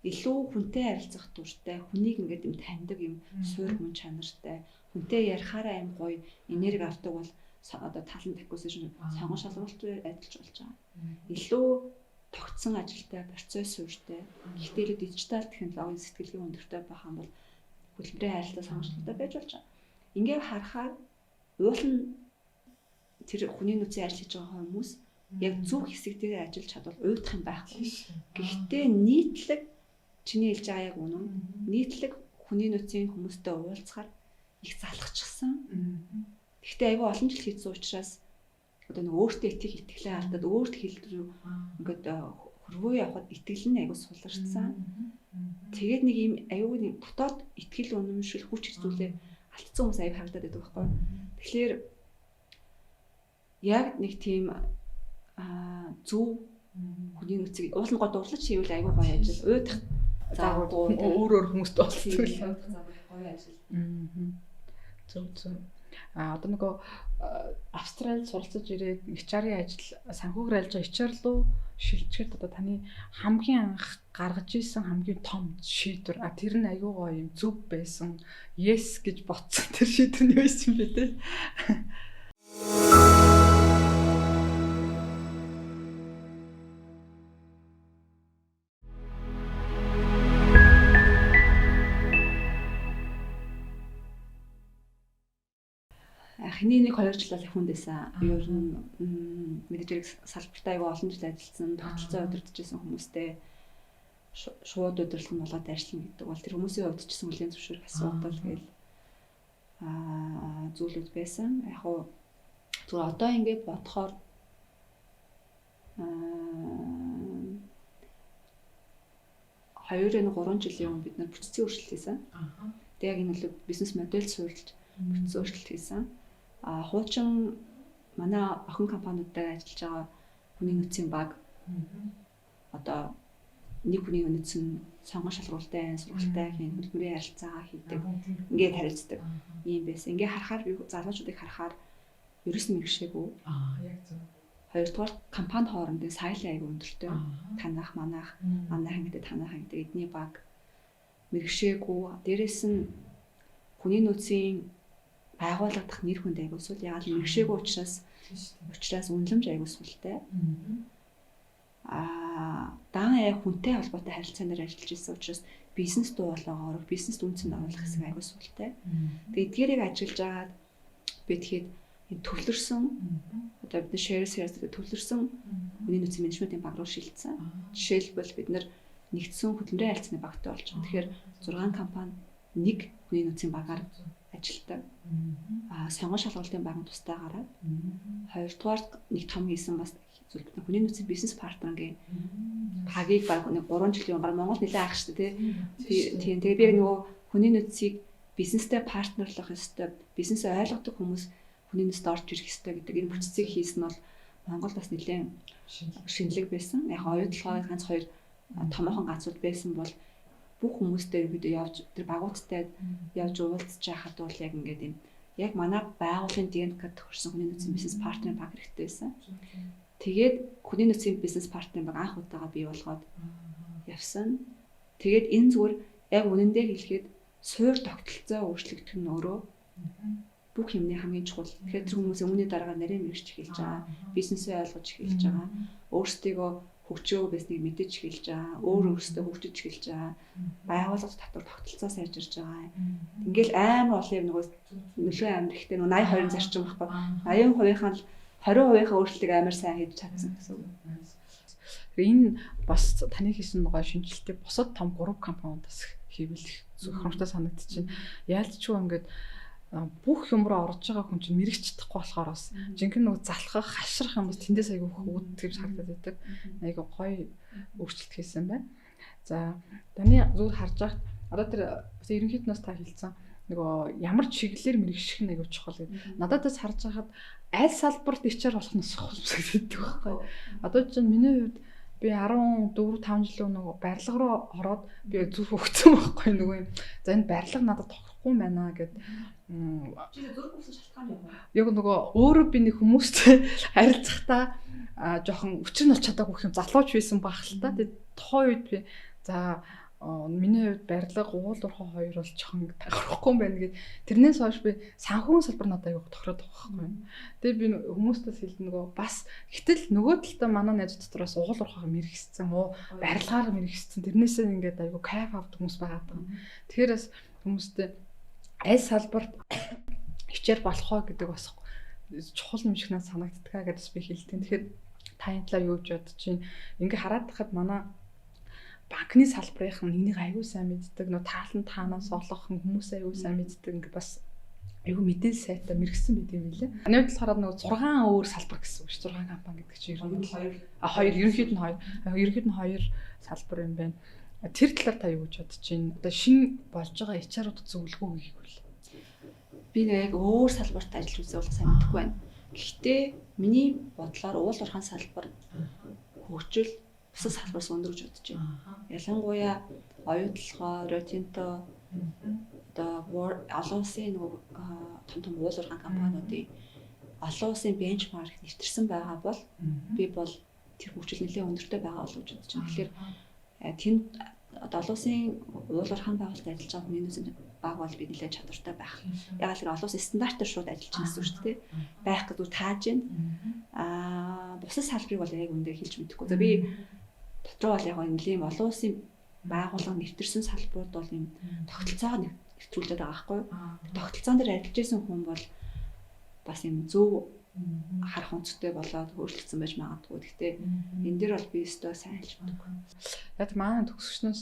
илүү хүнтэй харилцах дуртай, хүнийг ингээд юм таньдаг юм суур мөн чанартай, хүнтэй ярихаараа юм гоё энерги авдаг бол одоо talent acquisition сонгон шалгуултаар ажиллаж болж байгаа. Илүү тогтсон ажилтай, процесс суурьтай, гэхдээ дижитал технологийн сэтгэлгээ өндөртэй байх юм бол хөтөлбөрийн харилцаа сонгогчтой байж болж байгаа. Ингээд харахаар уул нь тэр хүний нөөцийн ажил хийж байгаа хүмүүс яг зөв хэсэг дээр ажиллаж чадвал уйдах юм байхгүй. Гэхдээ нийтлэг чиний хэлж байгаа яг үнэн. Нийтлэг хүний нөөцийн хүмүүстэй уулзахаар их залхчихсан. Гэхдээ айгүй олон жил хийсэн учраас одоо нэг өөртөө итгэлээ алдаад өөрт хэлрүү ингээд хөрвөө явахад итгэл нь айгүй суларчсан. Тэгээд нэг юм аюу нэг дотоод итгэл үнэмшил хүч хэрцүүлээ алдсан хүмүүс аяг харагдаад байдаг байхгүй. Тэгэхээр яг нэг тийм зөв хүний нөөцийг уулын гоо дурлаж хийвэл аягүй гоё ажил. Уйдах заагүй өөр хүмүүст болчихсон. Гоё ажил. Зөв. Одоо нөгөө Австралид суралцаж ирээд HR-ийн ажил санхүүгээр ажиллаж байгаа HR руу шилжчихэд одоо таны хамгийн анх гаргаж ирсэн хамгийн том шийдвэр тэр нь аюу гоё юм зөв байсан. Yes гэж ботсон тэр шийдвэр нь юу юм бэ те? Эхний 1-2 жилээс хүнд байсан. Ер нь мэдээж салбартаа аягүй олон жил ажилласан, тогтолцоо удирдах гэсэн хүмүүстэй шууд удирдлага нь болоод ажиллана гэдэг бол тэр хүмүүсийн хувьд ч гэсэн хүлээн зөвшөөрөх асуудал гээл зүйлүүд байсан. Яг хуу зүгээр одоо ингээд бодохоор 2-3 жилийн өмнө бид нар бүтцийн өөрчлөлт хийсэн. Тэгээд яг энэ л бизнес модель суурилж бүтцийн өөрчлөлт хийсэн. Хуучин манай охин компаниудаар ажиллаж байгаа хүний нөөцийн баг Одоо нэг хүний үнэцэн сонгон шалгуултай, сургалттай хийн хөдөлмөрийн харилцаагаа хийдэг. Ингээд харилцдаг юм байсан. Ингээд харахаар би залуучуудыг харахаар ерөөс нь мэрэгшээгүй. Яг зөв. Хоёрдугаар компани хоорондын саялын аяга өндөртэй. Танах, манах, манайхан гэдэг танайхан гэдэг эдний баг мэрэгшээгүй. Дээрээс нь хүний нөөцийн байгуулагдах нэр хүнд аяга эсвэл яг мэрэгшээгүй учраас үнэлэмж аяга суултай. Даан яг хүнтэй холбоотой харилцаанаар ажиллаж ирсэн учраас бизнес дуу болгоогоор бизнест үнцэнд оруулах хэсэг аяга суултай. Тэгээд эдгээрийг ажиллаж агаад би тэгэхэд төвлөрсөн одоо бид share-с төвлөрсөн хүний нөөцийн менежментийн баг руу шилжсэн. Жишээлбэл бид нэгдсэн хөдөлмөрийн харилцааны багтай болж байгаа. Тэгэхээр 6 компани нэг хүний нөөцийн багаар ажилтдаг. Сонгон шалгалтын баг тустай гараад хоёрдугаар нэг том хийсэн бас зүйл бид хүний нөөцийн бизнес партнерын багийг баг нэг 3 жилийн өмнө Монголд нэлээд авах шүү дээ тийм. Тэгээ би нөгөө хүний нөөцийг бизнестэй партнерлах ёстой, бизнесээ ойлгодог хүмүүс хүний нөөцөд орж ирэх ёстой гэдэг энэ процессыг хийсэн нь бол Монголд бас нэлээд шинэлэг байсан. Яг оюутлогоо ганц хоёр томоохон ганцуд байсан бол бүх хүмүүстэй бид явж тэр багуудтай явж уулзж байхад бол яг ингээд юм яг манай байгууллагын ДНК-д тохирсон хүний нөөцийн бизнес партнерын баг хэрэгтэй байсан. Тэгээд хүний нөөцийн бизнес партнерын баг анх удаага бий болгоод явсан. Тэгээд энэ зүгээр яг үнэндээ хэлэхэд суур тогтолцоо өөрчлөгдөх нь өөрөө бүх юмны хамгийн чухал. Тэгэхээр тэр хүмүүс өмнөний дараа нарийн мэрэгч эхэлж байгаа, бизнесээ ойлгож эхэлж байгаа, өөрсдийгөө хөгжөөгөө байсныг мэдэж эхэлж байгаа, өөрөөсөө хөгжиж эхэлж байгаа, байгууллага татвар тогтолцоо сайжирж байгаа. Ингээл амар олон юм нөгөө нөлөө амар ихтэй нөгөө 80-20 зарчим баггүй. 80%-ийн л 20%-ийн өөрчлөлтийг амар сайн хийж чадсан гэсэн үг. Энэ бас таны хийсэн байгаа шинжилтийг бусад том 3 компаниудаас хийвэл зөвхөнтэй санагдчихэв. Яалтчгүй ингээд бүх юм руу орж байгаа хүн чинь мэрэгч чадахгүй болохоор бас жинхэнэ нөгөө залхах, хашрах юм бас тэндээс айгүй үүд гэж харагдаад байдаг. Айгүй гоё өөрчлөлт хийсэн байна. За таны зүгээр харж байхад одоо тэр ерөнхийднөөс та хэлсэн нөгөө ямар чиглэлээр мэрэгших нь айгүй чухал гэдэг. Нададаас харж байхад аль салбарт ичээр болох нь сухал гэдэг байхгүй. Одоо чинь миний хувьд би 14-5 жил нөгөө барилга руу ороод би зүрх өгсөн байхгүй нөгөө юм. За энэ барилга надад тохирохгүй байна гэд. Чи зүрх өгсөн шалтгаан юу вэ? Яг нөгөө өөрөө би нэг хүмүүстэй харилцахдаа жоохон өчр нь олж чадаагүй юм залууч байсан байх л та. Тэгээд тухайн үед би за миний хувьд барилга уулуурхаа хоёр бол жоохон тохирохгүй юм байна гэд. Тэрнээс хойш би санхүүгийн салбар надад аяг тохироод байгаа байхгүй. Тэгээд би хүмүүстээс хэлдэг нөгөө бас гэтэл нөгөө талдаа манай найз дотроос уулуурхаа мэрэгссэн, барилгаар мэрэгссэн. Тэрнээсээ ингээд аяг кайф авдаг хүмүүс байгаа даа. Тэгэхээр бас хүмүүстэй аль салбарт хичээр болох уу гэдэг бас чухал юм шиг надад санагддаг гэдээс би хэлдэг. Тэгэхээр та энэ талаар юу гэж бодож байна? Ингээ хараад тахад манай банкны салбарынхан энийг аягүй сайн мэддэг, нөө таалан таанаас олох хүмүүс аягүй сайн мэддэг. Ингээ бас аягүй мэдээлэл сайтай мэрэгсэн байдаг юм лээ. Таны хувьд болохоор нөгөө 6 өөр салбар гэсэн үг шүү. 6 компани гэдэг чинь ерөнхийд нь 2 ерөнхийд нь 2 салбар юм байна. Тэр талаар та юу гэж бодож байна? Одоо шинэ болж байгаа HR-ууд зөвлөгөө өгөх үйл. Би нэг яг өөр салбарт ажиллаж үзээ бол сайн мэдэхгүй байна. Гэхдээ миний бодлоор уулуурхаан салбар хөгжил бусад салбараас өндөр гэж бодож байна. Ялангуяа оюутлогоо, Ротинто одоо олон улсын нөгөө том уулуурхаан компаниудын олон улсын бенчмарк нэвтэрсэн байгаа бол би бол тэр хөгжил нэлээд өндөртэй байгаа болов гэж бодож байна. Тэгэхээр тэнд одоо олон улсын уулуурхаан байгууллагад ажиллаж байгаа хүний нөөцийн баг бол би нэлээд чадвартай байх. Яг л олон улсын стандартаар шууд ажиллаж байгаа гэсэн үг шүү дээ. Байх гэдэг тааж байна. Бусад салбарыг бол яг үндэ хэлж мэдэхгүй. За би дотроо бол яг нэлийн олон улсын байгууллага нэвтэрсэн салбарууд бол юм тогтолцоогоо нэвтрүүлээд байгаа байхгүй юу? Тогтолцоон дээр ажиллаж исэн хүн бол бас юм зөв харах өнцгтэй болоод өөрчлөгдсөн байж магадгүй. Гэхдээ энэ дээр бол би өстой сайн хэлж мэдгүй. Яг манай төгсөгчнөөс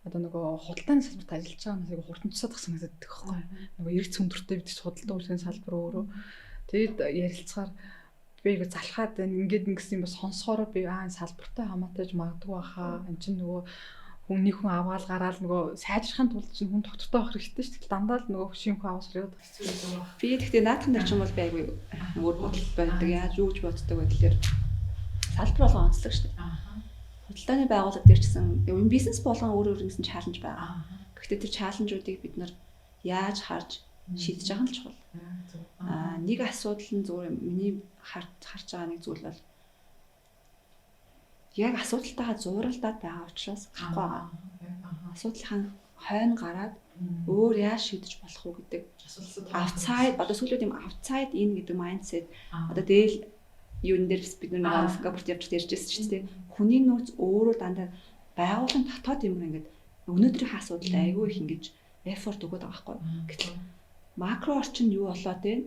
одоо нөгөө худалдааны салбарт ажиллаж байгаа нас айгу хурдан тусаад гэх санагддаг байхгүй. Нөгөө эргц өндөртэй бид худалдаа үйлчилгээний салбар өөрөө. Тэгэд ярилцахаар би айгу залхаад ингээд ингэсэн юм бас сонсохоор би энэ салбартай хамаатайж магадгүй баха. Энд чинь нөгөө нэг хүн аваад гараад нөгөө сайжрахын тулд чинь хүн доктортой авах хэрэгтэй шүү дээ. Дандаа л нөгөө шинэ хүн авах хэрэгтэй байна. Би тэгтээ наадхан дээр ч юм бол би айгүй өөр бодлоо байдаг. Яаж юу гэж боддог вэ гэхээр салбар болгон онцлог шүү дээ. Худалдааны байгууллага дээр ч гэсэн энэ бизнес болгон өөр өөр гэсэн чаленж байгаа. Гэхдээ тэр чаленжуудыг бид нар яаж харж шийдэж байгаа нь л чухал. Нэг асуудал нь зүгээр миний харж байгаа нэг зүйл бол яг асуудалтайгаа зууралдаад байгаа учраас гарахгүй байгаа. Асуудлын хойно гараад өөр яаж шийдэж болох уу гэдэг outside одоо сүүлийн юм outside in гэдэг mindset одоо дээл юун дээр бид нар Сингапурт явж ярьжсэн ч тийм хүний нөөц өөрөө дандаа байгууллагын дотоод юм ингээд өнөөдрийн асуудалд айгүй их ингэж effort өгöd байгаа байхгүй. Гэтэл макро орчин юу болоод байна?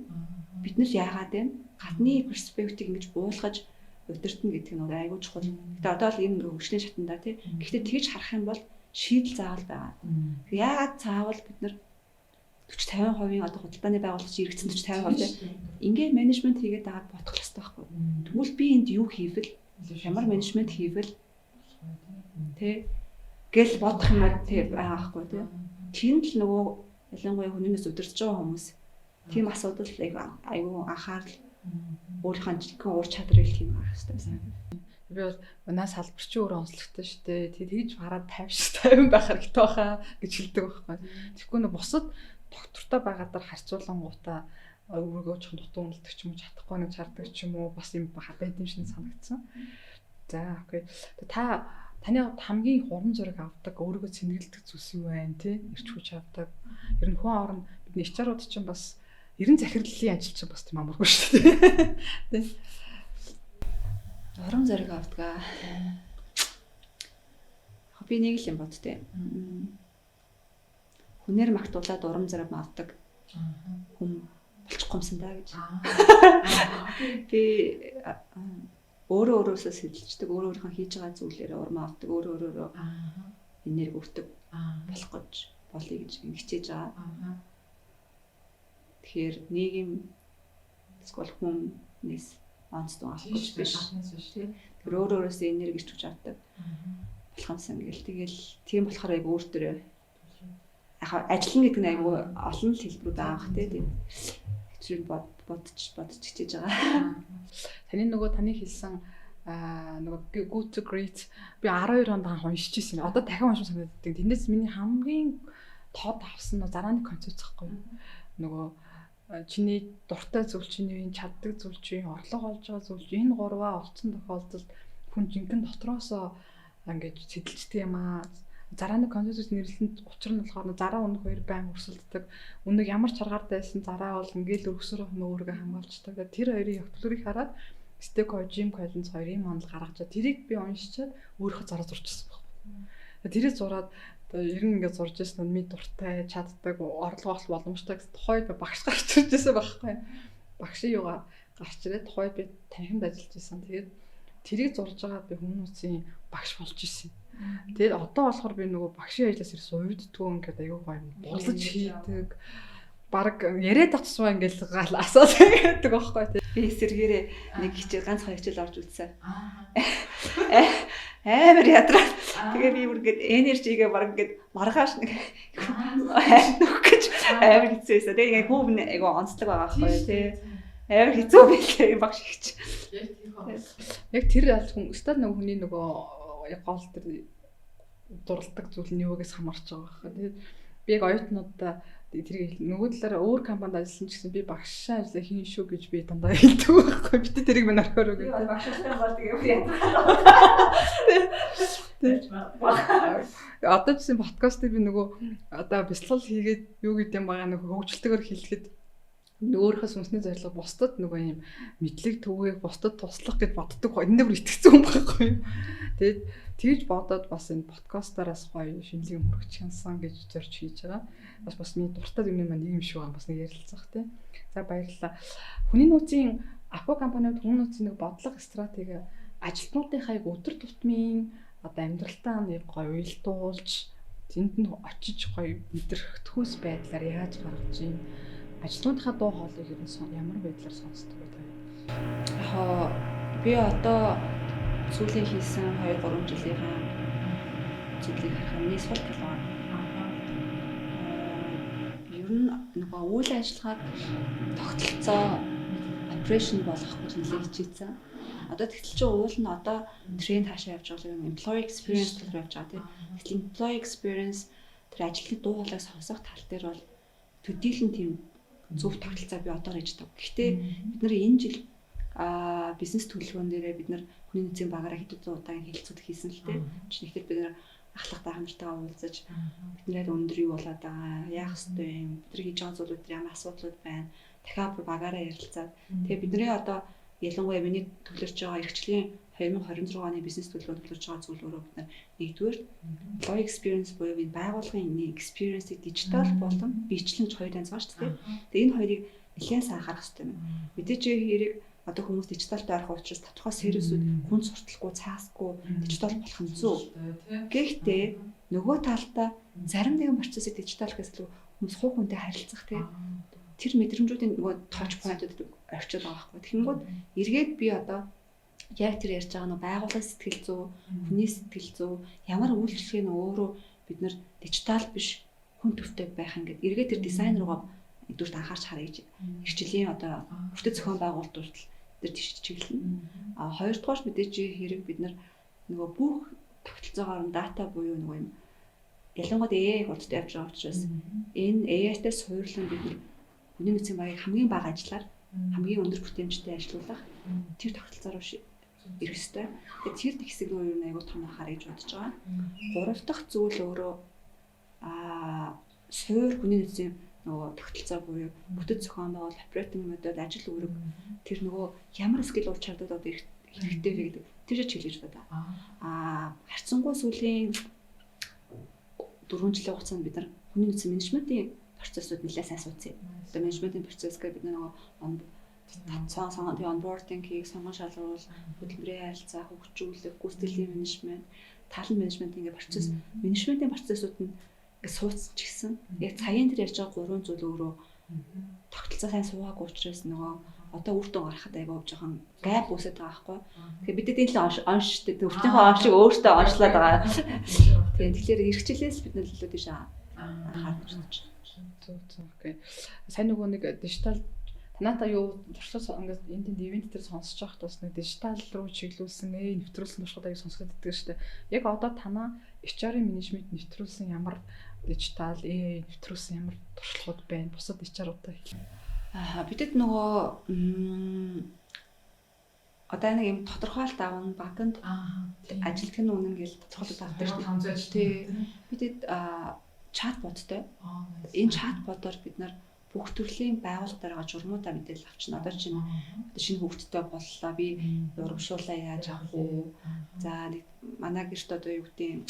Бид нар яагаад байна? Гадны перспектив ингэж буулгаж удирдна гэдэг нь айгүй чухал. Гэтэ одоо л энэ хөгжлийн шатанда тийм. Гэхдээ тэгж харах юм бол шийдэл заавал байгаа. Яагаад заавал бид нар 40-50% одоо худалдааны байгууллагч иргэцэн 40-50% тийм. Ингээ менежмент хийгээд байгааг бодох хэрэгтэй байхгүй. Тэгвэл би энд юу хийвэл ямар менежмент хийвэл тий гэл бодох юм тий байгаа байхгүй тий. Тэнд л нөгөө ялангуяа хүнээс удирдах байгаа хүмүүс тийм асуудал айгүй анхаарал өөрийнхөө жинхэнэ уур чадрыг тийм авах хэрэгтэй. Би бол манай салбарч өөрөө онцлогтой шүү дээ. Тэгж хараад 50 байх хэрэгтэй байхаа гэж хэлдэг байхгүй. Тэгэхгүй нэ бусад доктортой байгаадаар харьцуулангуудаа өөрийгөө ч дутуу үнэлдэг ч юм уу чадахгүй нэг чардаг ч юм уу бас юм байд юм шиг санагдсан. За окей. Таны хамгийн хурам зориг авдаг өөрийгөө цэнгэлдэг зүйлс юу вэ те? Ирч хүч авдаг. Ер нь хүн орон бидний HR-ууд чинь бас 90 захирлын ажил чинь бас тийм амаргүй шүү дээ. Тэ. Хурам зориг авдаг. Би нэг л юм бодтой. Хүнээр магтуулаад урам зориг авдаг. Хүн болчихгүйсэн даа гэж. Би өөрөөсөө сэтэлждэг, өөрийнхөө хийж байгаа зүйлээр урам авдаг, өөрөөрөө энерги өгдөг болох гэж болъё гэж хичээж байгаа. Тэгэхээр нийгэм эсвэл хүнээс онцлог авах гэж биш. Тэр өөрөөсөө энерги гэж авдаг. Болох юмсан гэл тэгэл тийм болохоор айгу өөртөө яг ажиллана гэдэг нь айгу олон хэлбэрүүд байгаа тийм. Хэвчээ бодож хичээж байгаа. Таны хэлсэн нөгөө good to great би 12 онд уншиж ирсэн. Одоо дахин уншиж санагддаг. Тэндээс миний хамгийн тод авсан нь зарааны концепц байхгүй. Нөгөө чиний дуртай зүйл чиний чаддаг зүйл чинь орлого олж байгаа зүйл энэ гурваа олцсон тохиолдолд хүн жинхэнэ дотроосоо ингэж сэтэлждэг юм аа. Зарааны концепц нэрлэлэнд учир нь болохоор зараа өнөх хоёр байн өрсөлддөг. Өнөг ямар чаргаартай байсан зараа бол ингээл өргөсөрөх нь өөрийгөө хамгаалцдаг. Тэр хоёрын ягтлыг хараад Стеко Жим Коллинз хоёрын монол гаргаж тэрийг би уншичаад өөрийнхөө зараа зурчихсан байхгүй. Тэрийг зураад ер нь ингээд зурж ирсэн нь ми дуртай чаддаг орлого олох боломжтой гэсэн тухайд багш гарч ирж байсан байхгүй. Багшийн юугаар гарч ирээд тухайд би танхимд ажиллаж байсан. Тэгээд тэрийг зурж байгаа би хүмүүсийн багш болж ирсэн. Тэгээд одоо болохоор би нөгөө багшийн ажлаас ирсэн уйддгөө ингээд аюу гоё борлож хийдэг. Бараг яриад авчихсан ингээл гал асууж гэдэг байхгүй тий. Би эсэргээрээ нэг хичээл ганц хоёр хичээл орж үзсэн. Амар ядраа. Тэгээ би бүр ингээд энержигээ бараг ингээд маргааш нэг нөх гэж амар хэцүү байсан. Тэгээ ингээд хүүн айгу онцлог байгаа байхгүй тий. Амар хэцүү байлээ багш ихч. Яг тэр аль хүн өстөд нэг хүний нөгөө гол тэр дурладаг зүйл нь юугээс хамаарч байгаа байхгүй. Тэгээд би яг оюутнуудаа тэрийг нөгөө талаараа өөр компанид ажилласан ч гэсэн би багшаа ажиллаа хийн шүү гэж би дандаа хэлдэг байхгүй. Би тэрийг мань орхиороо гэдэг. Багштай бол тэгээ одоо ч гэсэн подкастыг би нөгөө одоо бяцлал хийгээд юу гэдэг юм байгаа нөгөө хөгжилтэйгээр хэлэхэд өөрийнхөө сүнсний зорилго бусдад нөгөө юм мэдлэг төвөө бусдад туслах гэж боддог. Энд дээр итгэцэн юм байхгүй. Тэгээд тэгж бодоод бас энэ подкастаараас гоё шинэлэг хөргөж хянсан гэж зорж хийж байгаа. Бас миний дуртай юмны маань нэг юм шиг байгаа бас нэг ярилцах тий. За баярлалаа. Хүний нөөцийн Апо компаниуд хүн нөөцийн нэг бодлого стратеги ажилтнуудынхаа яг өдөр тутмын одоо амьдралтаа нэг гоё уялдуулж тэнд нь очиж гоё мэдрэх төхөөс байдлаар яаж гаргаж ийн ажилтнуудынхаа дуу хоолойг ер нь ямар байдлаар сонсдог вэ та? Яг би одоо сүүлийн хийсэн 2-3 жилийнхаа зүйлийг харахад миний сул талаа. Ер нь нөгөө үйл ажиллагааг тогтолцоо операшн болгох гэж нэлээд хичээсэн. Одоо тэгтэл чи уул нь одоо тренд хаашаа явж байгаа юм employee experience руу явж байгаа тийм. Тэгтэл employee experience тэр ажлын дуу хоолойг сонсох тал дээр бол төдийлөн тийм зөв тогтолцоо би одоо хийж байгаа. Гэхдээ бид нар энэ жил бизнес төлөвлөгөөн дээрээ бид нар хүний нөөцийн багаараа хэд удаа удаагийн хэлэлцүүд хийсэн л дээ. Жишээлбэл бид нар ахлагтай хамтартайгаа уулзаж биднээс өндөр юу болоод байгаа, яах ёстой юм, бидний хийж байгаа зүйлүүд ямар асуудлууд байна. Дахиад багаараа ярилцаад тэгээ бидний одоо ялангуяа миний төлөрч байгаа эрхчлийн 2026 оны бизнес төлөвлөгөө төлөрч байгаа зүйлөөрөө бид нар нэгдүгээр employee experience буюу энэ байгууллагын энэ experience-ийг дижитал болон бичлэгч хоёр янз байгаа шүү дээ. Тэгээ энэ хоёрыг нэлээд сайн анхаарах хэрэгтэй юм. Мэдээж хэрэг одоо хүмүүс дижиталд орох учраас тодорхой сервисүүд хүн сурталчгүй, цаасгүй дижитал болох нь зөв. Гэхдээ нөгөө талдаа зарим нэгэн процессыг дижитал гэхээс илүү хүмүүс хувь хүнтэй харилцах тэр мэдрэмжүүдийн нөгөө touch point-ууд орчил байгаа байхгүй. Тэгэнгүүт эргээд би одоо яг тэр ярьж байгаа нөгөө байгууллагын сэтгэл зүй, хүний сэтгэл зүй, ямар үйлчлэгийг өөрөө бид нар дижитал биш хүн төвтэй байх ингээд эргээд тэр дизайн руугаа нэгдүгürt анхаарч харъя гэж эрхчлийн одоо бүртгэж зохион байгуулалт тэр тийш чиглэлнэ. Хоёрдугаар мэдээж хэрэг бид нар нөгөө бүх тогтолцоогоор дата буюу нөгөө юм ялангуяа AI хурдтай явж байгаа учраас энэ AI-тай суурлан бид нар хүний нөөцийн багийг хамгийн бага ажиллаар хамгийн өндөр бүтээмжтэй ажилуулах тэр тогтолцоо руу ирэх ёстой. Тэгэхээр тэр хэсэг рүү юу нэг том анхаарах гэж бодож байгаа. Гурав дахь зүйл өөрөө суур хүний нөөцийн нөгөө тогтолцоо буюу бүтэц зохион байгуул, operating model, ажил үүрэг тэр нөгөө ямар скил ур чадварууд одоо хэрэгтэй вэ гэдэг тэр чиглэж байна. Харьцангуй сүүлийн 4 жилийн хугацаанд бид нар хүний нөөцийн менежментийн процессыг нэлээд сайн суудсан. Одоо менежментийн процесс гэдэг бид нөгөө онбординг хийх, сонгон шалгуул, хөтөлбөрийн харилцаа, хөгжүүлэх, гүйцэтгэлийн менежмент, талент менежмент ингээ процесс, менежментийн процессууд нь ингээ суудсан ч гэсэн яг цагийн тэр ярьж байгаа гурван зүйл өөрөө тогтолцоо сайн суугаагүй учраас нөгөө одоо үр дүн гаргахад айгаа жоохон гайп үүсэж байгаа байхгүй. Тэгэхээр бид энэ л онштой төвчнийхөө оншиг өөртөө оншлоод байгаа. Тэгэхээр эрхчлээс бид нар илүү тийш анхаарах гэж байна. Окей. Сайн нөгөө нэг дижитал танаа юу туршлага ингээд энд ивент дээр сонсож байхад бас нэг дижитал руу чиглүүлсэн нэвтрүүлсэн туршлагыг сонсгоод иддэг шүү дээ. Яг одоо танаа HR-ийн менежмент нэвтрүүлсэн ямар дижитал AI нэвтрүүлсэн ямар туршлагууд байна? Бусад HR-уудаа бидэд нөгөө одоо нэг юм тодорхойлт авна баганд ажилтны үнэн гэж тодорхойлт авдаг шүү дээ. Бидэд чатботтой. Энэ чатботоор бид нар бүх төрлийн байгууллагаараа журмуудаа мэдээлэл авчна. Одоо чинь шинэ хөгжттэй боллоо. Би урамшуулаа яаж авах уу? За нэг манай гэрт одоо юу гэдэг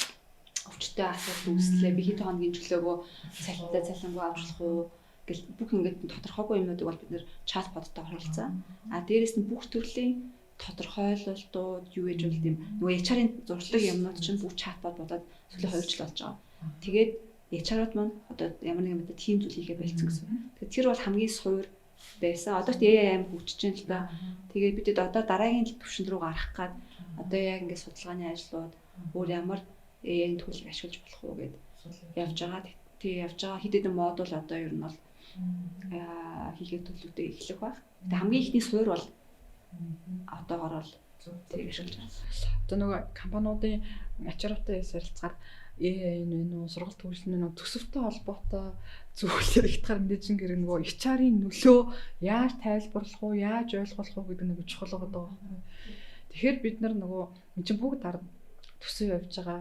өвчтөй асуудал үүслээ. Би хэд хоногийн чөлөөгөө цалинтай цалингүй авчлах уу? Гэл бүх ингээд тодорхойгүй юмнуудыг бол бид нэр чатботтой оруулсан. Дээрэс нь бүх төрлийн тодорхойлолтууд юу гэж бол тийм нөгөө HR-ын зурлаг юмнууд чинь бүх чатбот болоод сүүлийн 2 жил болж байгаа. Тэгээд HR-ууд маань одоо ямар нэгэн мэдээ тийм зүйл хийгээ болцсон гэсэн. Тэгэхээр тэр бол хамгийн суур байсан. Одоо ч AI аим хөгжиж байна л да. Тэгээд бид одоо дараагийн түвшин рүү гарах гад одоо яг ингээд судалгааны ажлууд өөр ямар AI-ийн төлөв ашиглаж болох уу гэд явж байгаа. Тэг явж байгаа хэд хэдэн модуль одоо ер нь бол хийгээд төлөвтэй эхлэх байх. Тэг хамгийн ихний суур бол одоогоор бол тэг ашиглаж байгаа. Одоо нөгөө компаниудын HR-тай ярилцгаар AI нэ сургалт хөгжлөн нэ төсөвтэй холбоотой зөвлөлөөр ихтгэр мэдээжин гэр нөгөө HR-ийн нөлөө яаж тайлбарлах уу, яаж ойлгох уу гэдэг нэг чухал байгаа байхгүй. Тэгэхээр бид нар нөгөө энэ чинь бүгд төсөв явж байгаа.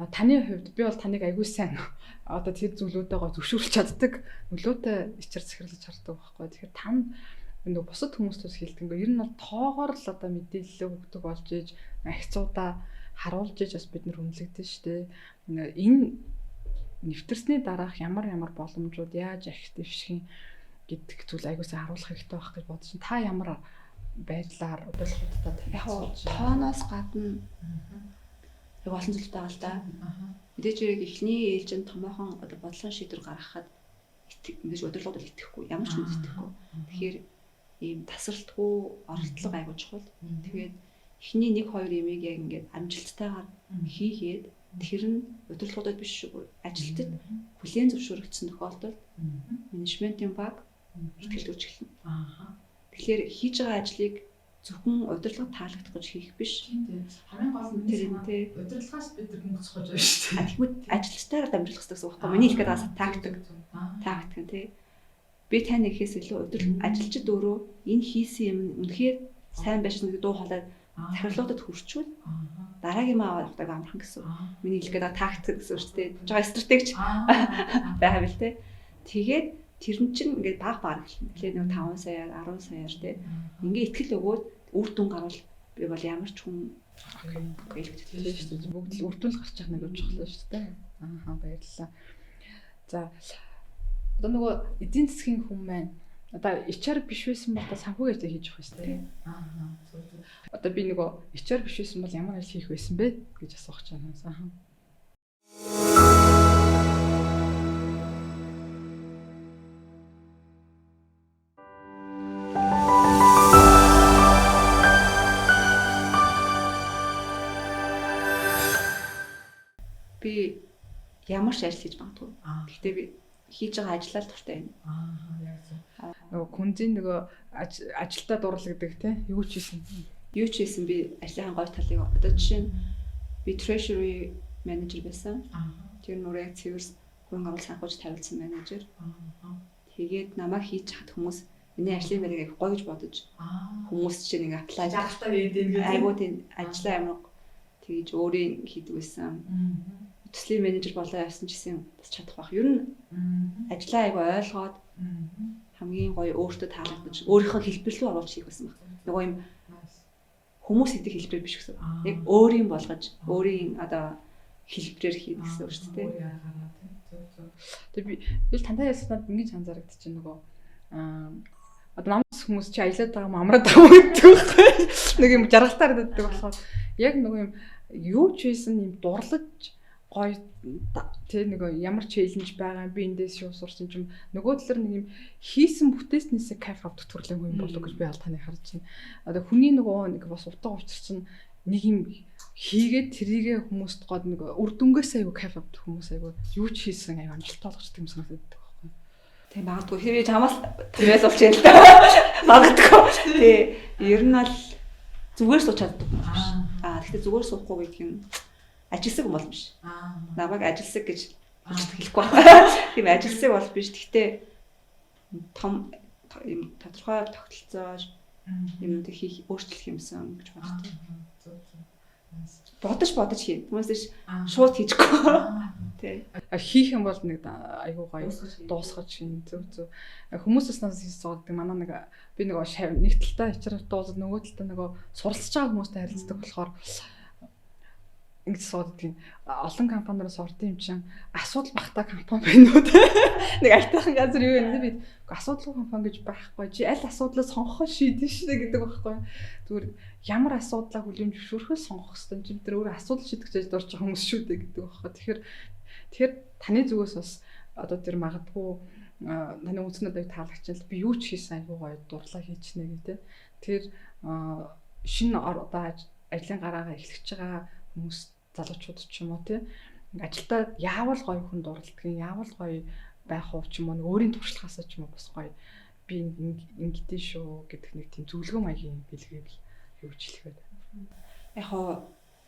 Таны хувьд би бол таныг аягүй сайн одоо тэр зүйлүүдтэйгээ зөвшөөрч чаддаг нөлөөтэй HR захирлаж хардаг байхгүй. Тэгэхээр тань нөгөө бусад хүмүүстээс хэлдэг. Ер нь бол тоогоор л одоо мэдээлэл өгдөг болж иж ахицуудаа харуулж иж бас бид нар үнэлэгдэн шүү дээ. Энэ нэвтэрсний дараах ямар боломжууд яаж ахиц гэдэг зүйл аягүй сайн харуулах хэрэгтэй байх гэж бодож байна. Та ямар байдлаар удирдлагуудаа танилцуулж тооноос гадна яг олон зүйлтэй байгаа л да. Мэдээж хэрэг эхний ээлжинд томоохон одоо бодлогын шийдвэр гаргахад мэдээж удирдлагууд итгэхгүй, ямар ч хүн итгэхгүй. Тэгэхээр ийм тасралтгүй оролдлого аягүй чухал. Тэгээд эхний 1-2 ямиг яг ингээд амжилттайгаар хийгээд тэр нь удирдлагуудад биш ажилтнад хүлээн зөвшөөрөгдсөн тохиолдолд менежментийн баг ихтгэлдүүлж эхэлнэ. Тэгэхээр хийж байгаа ажлыг зөвхөн удирдлага таалагдах гэж хийх биш. Хамгийн гол нь тэрнтэй удирдлагаас бид нар мөнгө цохож байгаа шүү дээ. Тэгвэл ажилчдаараа дамжуулах хэрэгтэй гэсэн үг байхгүй. Миний хэлэх гэдэг тактик нь тий. Би тань ихээс илүү ажилчид өөрөө энэ хийсэн юм үнэхээр сайн байсан гэдэг дуу хоолой захирлуудад хүрчүүл дараагийн маа авахдаг амархан гэсэн. Миний хэлэх гэдэг тактик гэсэн үг шүү дээ. Жоо стратегич байгаа бил тий. Тэгээд тэр нь чинь ингээд баг хэлнэ. Тэгэхээр нэг 5 саяар 10 саяар тий. Ингээ ихтгэл өгөөд үр дүн гарвал би бол ямар ч хүн гэлэгддэг шүү дээ. Бүгд л үр дүн гарч явах нэг чухал шүү дээ. Баярлалаа. За одоо нөгөө эдийн засгийн хүн маань одоо HR биш байсан бол санхүүгийн ажил хийж явах шүү дээ. Зөв. Одоо би нөгөө HR биш байсан бол ямар ажил хийх байсан бэ гэж асуух гэж байна. Би ямар ч ажил хийж магадгүй. Гэхдээ би хийж байгаа ажиллаад дуртай байна. Яг зөв. Нөгөө күнзийн нөгөө ажилдаа дурлагддаг тий. Юу ч хийсэн би ажлынхаа гой талыг одоо жишээ нь би treasury manager байсан. Тэр нүрээ цэвэрс хөрөнгө оруулалт санхүүж тавилсан менежер. Тэгээд намайг хийж хат хүмүүс энэ ажлын байрыг гоё гэж бодож хүмүүс чинь ингээ apply жагтаа хийдэг гэдэг. Айгуу тийм ажлаа амар тэгж өөрийн хийдэг байсан. Төслийн менежер болоо явсан ч гэсэн бас чадах байх. Ер нь ажлаа айгуу ойлгоод хамгийн гоё өөртөө таалагдаж өөрийнхөө хэлбэр рүү оруулж хийх байсан баг. Нөгөө юм хүмүүс хийдэг хэлбэр биш гэсэн. Яг өөрийн болгож өөрийн одоо хэлбэрээр хийх гэсэн үг шүү дээ. Тэгээ би тантай ясаад ингэж анзаарэгдэж байна нөгөө одоо намс хүмүүс чи аялаад байгаа амраад байгаа гэдэг байхгүй. Нэг юм жаргалтаар даддаг болохоор яг нөгөө юм юу ч байсан юм дурлаж гоё тий нэг ямар челленж байгаа би эндээс шүү сурсан юм нөгөө талаар нэг юм хийсэн бүтээснээсээ кайф авдаг төрлөө юм болов гэж би аль таны харж байна. Одоо хүний нөгөө нэг бас утга учир чинь нэг юм хийгээд трийгээ хүмүүст гоод нэг үр дүнгээс аягүй кайф авдаг хүмүүс аягүй юу ч хийсэн аягүй амжилттай болгочтой юм санагддаг байхгүй. Тэг магадгүй хэвээ чамаас тэмээс авч ял та магадгүй. Тэг ер нь л зүгээр сууч чаддаг юм биш. Гэхдээ зүгээр суухгүй гэдэг нь ажилсаг юм бол биш. Намайг ажилсаг гэж хэлэхгүй байна. Тийм ажилсаг бол биш. Гэхдээ том юм тодорхой тогтолцоо юмд хийх өөрчлөх юмсан гэж боддог. Бодож хийн. Хүмүүсээс шууд хийчихгүй. Тий. Хийх юм бол нэг айгуу гоё дуусгаж хийн. Зөв. Хүмүүсээс нас хийсгдэг. Манай нэг би нэг талтай ичрэх дуусаад нөгөө талтай нөгөө суралцж байгаа хүмүүстэй харилцдаг болохоор ингэж сууддаг. Олон компаниудаас ордсон юм чинь асуудал багтаа компани байна уу те. Нэг айтайхан газар юу вэ? Би асуудалгүй компани гэж байхгүй. Чи аль асуудлаа сонгохоо шийдэн шээ гэдэг байхгүй. Зүгээр ямар асуудлаа хүлээмж зөвшөөрөхөө сонгох хэрэгтэй. Чи тэр өөрөө асуудал шийдэх гэж дурж байгаа хүмүүс шүү дээ гэдэг байхгүй. Тэгэхээр таны зүгээс бас одоо тэр магадгүй таны үнснүүд аяг таалагч би юу ч хийсэн айгуу гоё дурлаа хийчихнэ гэдэг. Тэр шинэ одоо ажлын гараагаа эхлэж байгаа хүмүүс залуучууд ч юм уу тий ажилдаа яавал гоё хүн дурлдгийг яавал гоё байх уу ч юм уу өөрийн туршлагаасаа ч юм уу бас гоё би ингэдэж шүү гэдэг нэг тийм зөвлөгөө маягийн бэлгээг юу ч хэлэх байдаг. Яг хоо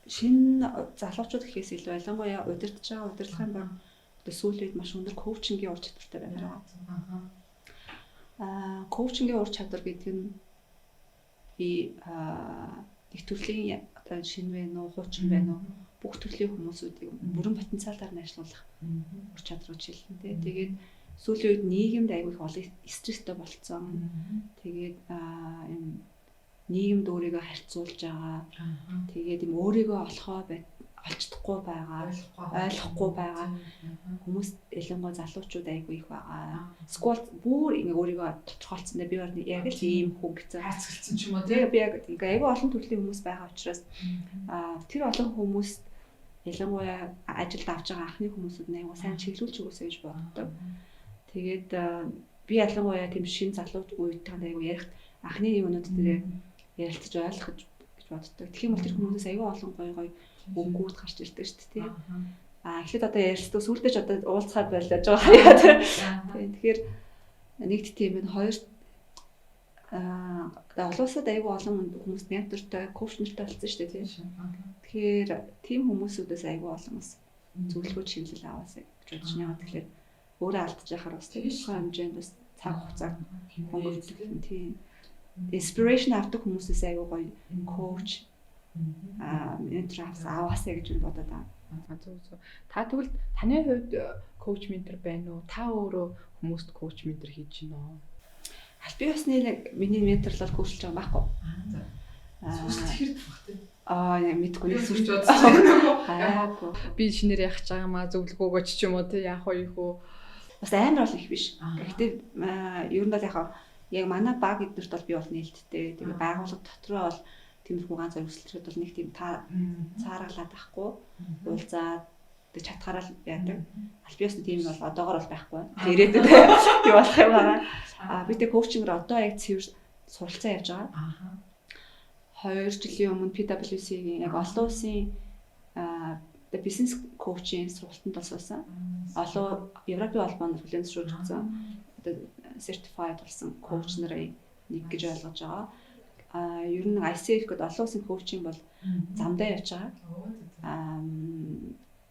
шинэ залуучууд гэхээс илүү ялангуяа удирдах байгаа удирдлагын баг одоо сүүлийн үед маш өндөр коучингийн ур чадвартай байна. Коучингийн ур чадвар гэдэг нь их төрлийн одоо шинэ байна уу, хуучин байна уу бүх төрлийн хүмүүсүүдийг бүрэн потенциалаар нь ажилуулах ур чадвар жишээлбэл тий. Тэгээд сүүлийн үед нийгэмд аягүй их олон стресстэй болцсон. Тэгээд юм нийгэмд өөрийгөө харьцуулж байгаа. Тэгээд юм өөрийгөө олцдохгүй байгаа, ойлгохгүй байгаа хүмүүс ялангуяа залуучууд аягүй их байгаа. Скул бүр ингэ өөрийгөө тодорхойлцсон би яг л ийм хүн гэсэн хацгалцсан ч юм уу тий. Би яг ингэ аягүй олон төрлийн хүмүүс байгаа учраас тэр олон хүмүүс ялангуяа ажилд авч байгаа анхны хүмүүсүүд нь аягүй сайн чиглүүлж өгөөсэй гэж боддог. Тэгээд би ялангуяа тийм шин залууч үед танд аягүй ярих анхны юмнууд дээр ярилцаж ойлгох гэж боддог. Тэгэх юм бол тэр хүмүүсээс аягүй олон гоё өггүүд гарч ирдэг шүү дээ тий. Эхлээд одоо ярилцдаг сүүлдээ ч одоо уулзахад байлж байгаа хаяа тий. Тэгэхээр нэгт тийм энэ хоёр Тэгээ олон улсад айгүй олон хүмүүс ментортой, коуч нартай болсон шүү дээ тийм. Тэгэхээр тийм хүмүүсүүдээс айгүй олон бас зөвлөгөө чиглэл аваасаа гэж бодож байгаа. Тэгэхээр өөрөө алдаж яхаар бас тийм хэмжээнд бас цаг хугацааг өнгөрүүлдэг юм тийм. Inspiration авдаг хүмүүсээс айгүй гоё коуч ментор аваасаа гэж бодоод байгаа. Зөв. Та тэгвэл таны хувьд коуч ментор байна уу? Та өөрөө хүмүүст коуч ментор хийж гинэ үү? Би бас нэг миний менторлол коучлж байгаа байхгүй. Тэгэхээр багтай. Яг мэдгүй нэг сүрч бодсон. Би шинээр яах гэж байгаа маа зөвлөгөөгөөч ч юм уу тий яах вэ юу? Бас амар бол их биш. Гэхдээ ер нь бол яг манай баг эднэрт бол би бол нээлттэй. Тэгээ байгууллага дотроо бол тиймэрхүү ганц өрсөлдөд бол нэг тийм цааргалаад байхгүй. Уулзаад тэг чатгаараа л яадаг. Альбиос тийм бол одоогоор бол байхгүй. Ирээдүйд юу болох юм аа. Би тэг коучингээр одоо яг цэвэр суралцаа явж байгаа. 2 жилийн өмнө PwC-ийн яг олон улсын бизнес коучинг сургалтанд болсон. Олон Европын холбоонд хүлээн зөвшөөрсөн. Certified болсон коуч нарын нэг гэж ойлгож байгаа. Ер нь ICF гэдэг олон улсын коучинг бол замдаа явж байгаа.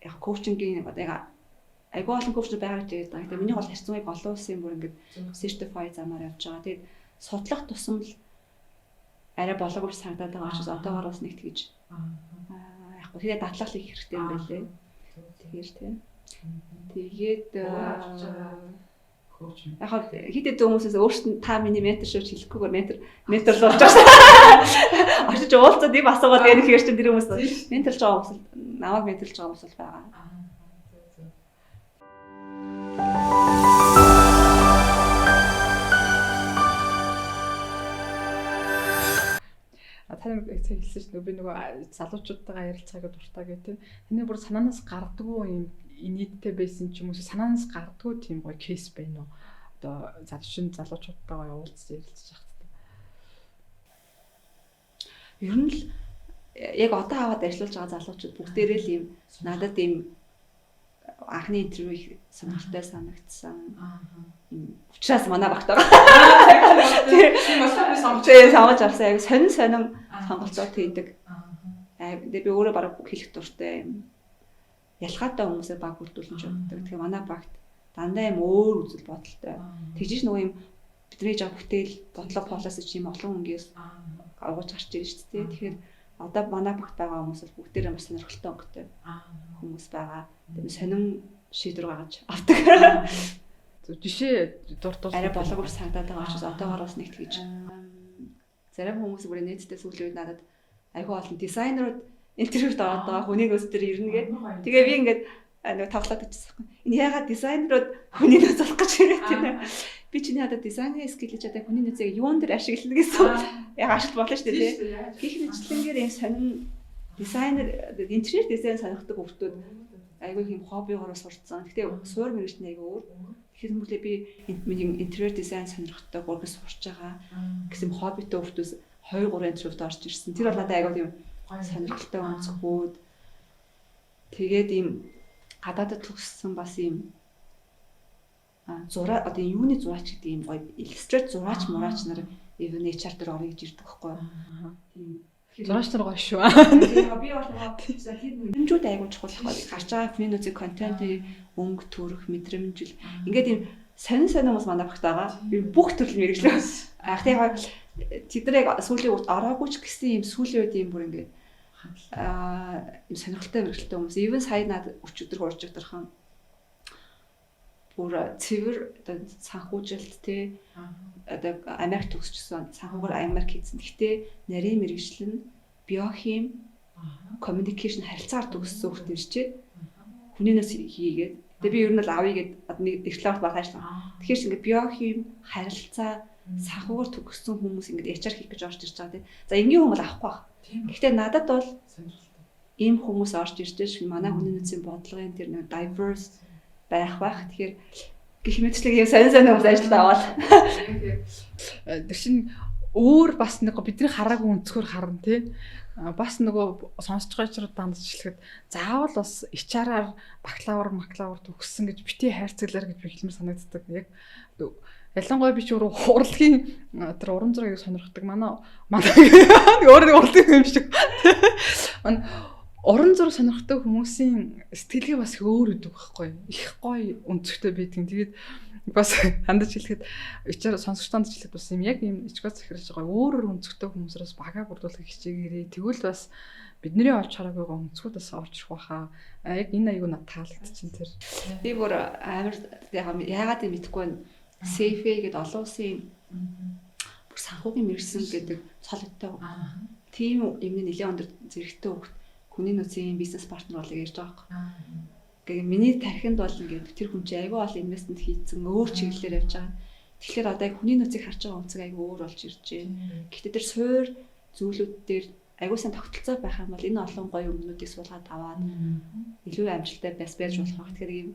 Яг коучингийн яг айгүй олон коуч байгаа гэж байгаа. Тэгээ миний бол харьцангуй олон улсын бүр ингээд certified замаар явж байгаа. Тэгээд судлах тусам л арай болоогүй санагдаад байгаа учраас одоогоор бас нэг тэгж яг гоо тэгээд дадлах их хэрэгтэй юм байлээ. Тэгэхээр тийм. Тэгээд яг хитэд хүмүүсээс өөрсдөө та миний ментор шүү хэлэхгүйгээр ментор болж байгаа. Очиж уулзаад ийм асуугаад ярих хэрэг чинь тэр хүмүүс менторлж байгаа хүмүүс намайг менторлж байгаа хүмүүс байгаа. Таны хэлсэн чинь би нөгөө залуучуудтайгаа ярилцаагаа дуртай гэдэг. Таны бүр санаанаас гардаггүй юм инээдтэй байсан ч юм уу санаанаас гардаггүй тийм гоё кейс байна уу? Одоо залуучуудтайгаа уулзаж ярилцаж байхад. Ер нь л яг одоо аваад ажиллаж байгаа залуучууд бүгдээрээ л ийм надад ийм анхны интервью их сонирхолтой санагдсан. Учраас манай багт байгаа. Самж авсан яг сонин сонголцоод хийдэг. Би өөрөө бараг хэлэх дуртай юм. Ялгаатай хүмүүсээ баг бүрдүүлж явдаг. Тэгэхээр манай багт дандаа юм өөр үзэл бодолтой. Тэгжиж нөгөө юм бидний жаа бүтээл бодлого полоос ч юм олон үнгээс агуулж гарч ирж шүү дээ. Тэгэхээр одоо манай багт байгаа хүмүүс бол бүгдээрээ маш сонирхолтой өнгөтэй хүмүүс байгаа. Тэгээд сонин шийдвэр гаргаж авдаг. Жишээ дурдвал арай болоогүй санагдаад байгаа учраас одоогоор бас нэг тэгж зарим хүмүүс бүр нээдтэй сүүлийн үед надад айгүй олон дизайнерууд интервьюд ороод байгаа хүний нөөц төр ирнэ гээд тэгээ би ингээд нэг тавлаад ичсэн. Энэ ягаад дизайнерууд хүний нөөц олох гэж ирээд байна. Би чиний хадаа дизайнерын скил гэж одоо хүний нөөцийг юун дээр ашиглана гэсэн яг ашиглаж болно шүү дээ тий. Гэх мэтлэнгээр энэ сонин дизайнер интерьер дизайн сонирхдаг хүмүүс айгүй юм хоббигоор сурцсан. Гэтэ суур мэрэгчний айгүй өөр. Тэгэхээр мөлий би миний интерьер дизайн сонирхдаг гургас сурч байгаа гэсэн хоббитой хүмүүс 2-3 интервьюд орж ирсэн. Тэр бол надад айгүй тийм сонирхолтой өнцгүүд. Тэгээд ийм гадаадд төгссөн бас ийм зураа одоо юуны зураач гэдэг ийм гоё иллюстрат зураач мураач нар even HR дээр орё гэж ирдэг байхгүй юу. Зураач нар гоё шүү. Тэгээд би бол тэр хэмжүүд айгуу чухал гарч байгаа хүний нөөцийн контентын өнгө төрөх мэдрэмжил ингээд ийм сонин хүмүүс манай багт байгаа. Би бүх төрлийн мэрэгчлээ. Тэгээд тэд нар яг сүүлийн үед ороогүй ч гэсэн ийм сүүлийн үед ийм бүр ингээд ийм сонирхолтой мэрэгчлээ хүмүүс even сая над өчигдөр хурж өгдөрхөн бүр цэвэр одоо санхүүжилт те одоо Америк төгсчихсөн санхүүгээр Америк хийсэн. Гэхдээ нарийн мэрэгчлэн биохим communication харилцаар төгссөн хүмүүс ирчээд хүнээс хийгээд тэгээ би ер нь л авъя гэд нэг дипломт баг ажиллаа. Тэгэхээр чи ингээд биохим харилцаа санхүүгээр төгссөн хүмүүс ингээд HR хийх гэж орж ирж байгаа те. За энгийн хүмүүс авахгүй баг. Гэхдээ надад бол ийм хүмүүс орж ирж байгаа манай хүний нөөцийн бодлогын тэр нэг diverse байх. Тэгэхээр гэх мэтлэг юм сонин хүмүүс ажилд аваад. Тэр чинь өөр бас нэг бидний хараагүй өнцгөр харна тий. Бас нөгөө сонсож байгаа ч дандаж хэлэхэд заавал бас HR-аар бакалавр төгссөн гэж бити хайрцаглаар гэж би хэлмээр санагддаг. Яг ялангуяа би ч урлагийн тэр уран зургийг сонирхдаг. Манай өөр нэг урлагийн юм шиг. Уран зураг сонирхдаг хүмүүсийн сэтгэлгээ бас өөр өдөг байхгүй. Их гоё өнцгтэй байдаг. Тэгээд бас хандаж хэлэхэд ичээр сонсогчдод хэлэхэд бас юм яг юм ичгөөс захирж байгаа өөр өнцгтэй хүмүүсээс багаа бүрдүүлэх хичээгээрээ тэгвэл бас бидний олж хараагүй өнцгүүд бас орж ирэх баха. Яг энэ аягүй надад таалагдчихээн тэр. Би бүр амар яагаад юм мэдэхгүй байна. Сейфэ гэдэг олон улсын бүр санхүүгийн мэргэжсэн гэдэг цолтой. Тийм юмны нэлээд өндөр зэрэгтэй хөвгт хүний нөөцийн бизнес партнер болыг ярьж байгаа юм. Гэхдээ миний тархинд бол ингээд тэр хүн чинь айгүй бол инвестмент хийцэн өөр чиглэлээр явж байгаа. Тэгэхээр одоо яг хүний нөөцийг харж байгаа үнцэг айгүй өөр болж ирж байна. Гэхдээ тэр суур зүйлүүд дээр айгүй сайн тогтолцоо байх юм бол энэ олон гоё өмнөдийг суулгаад аваад илүү амжилттай байж болох байх. Тэгэхээр ийм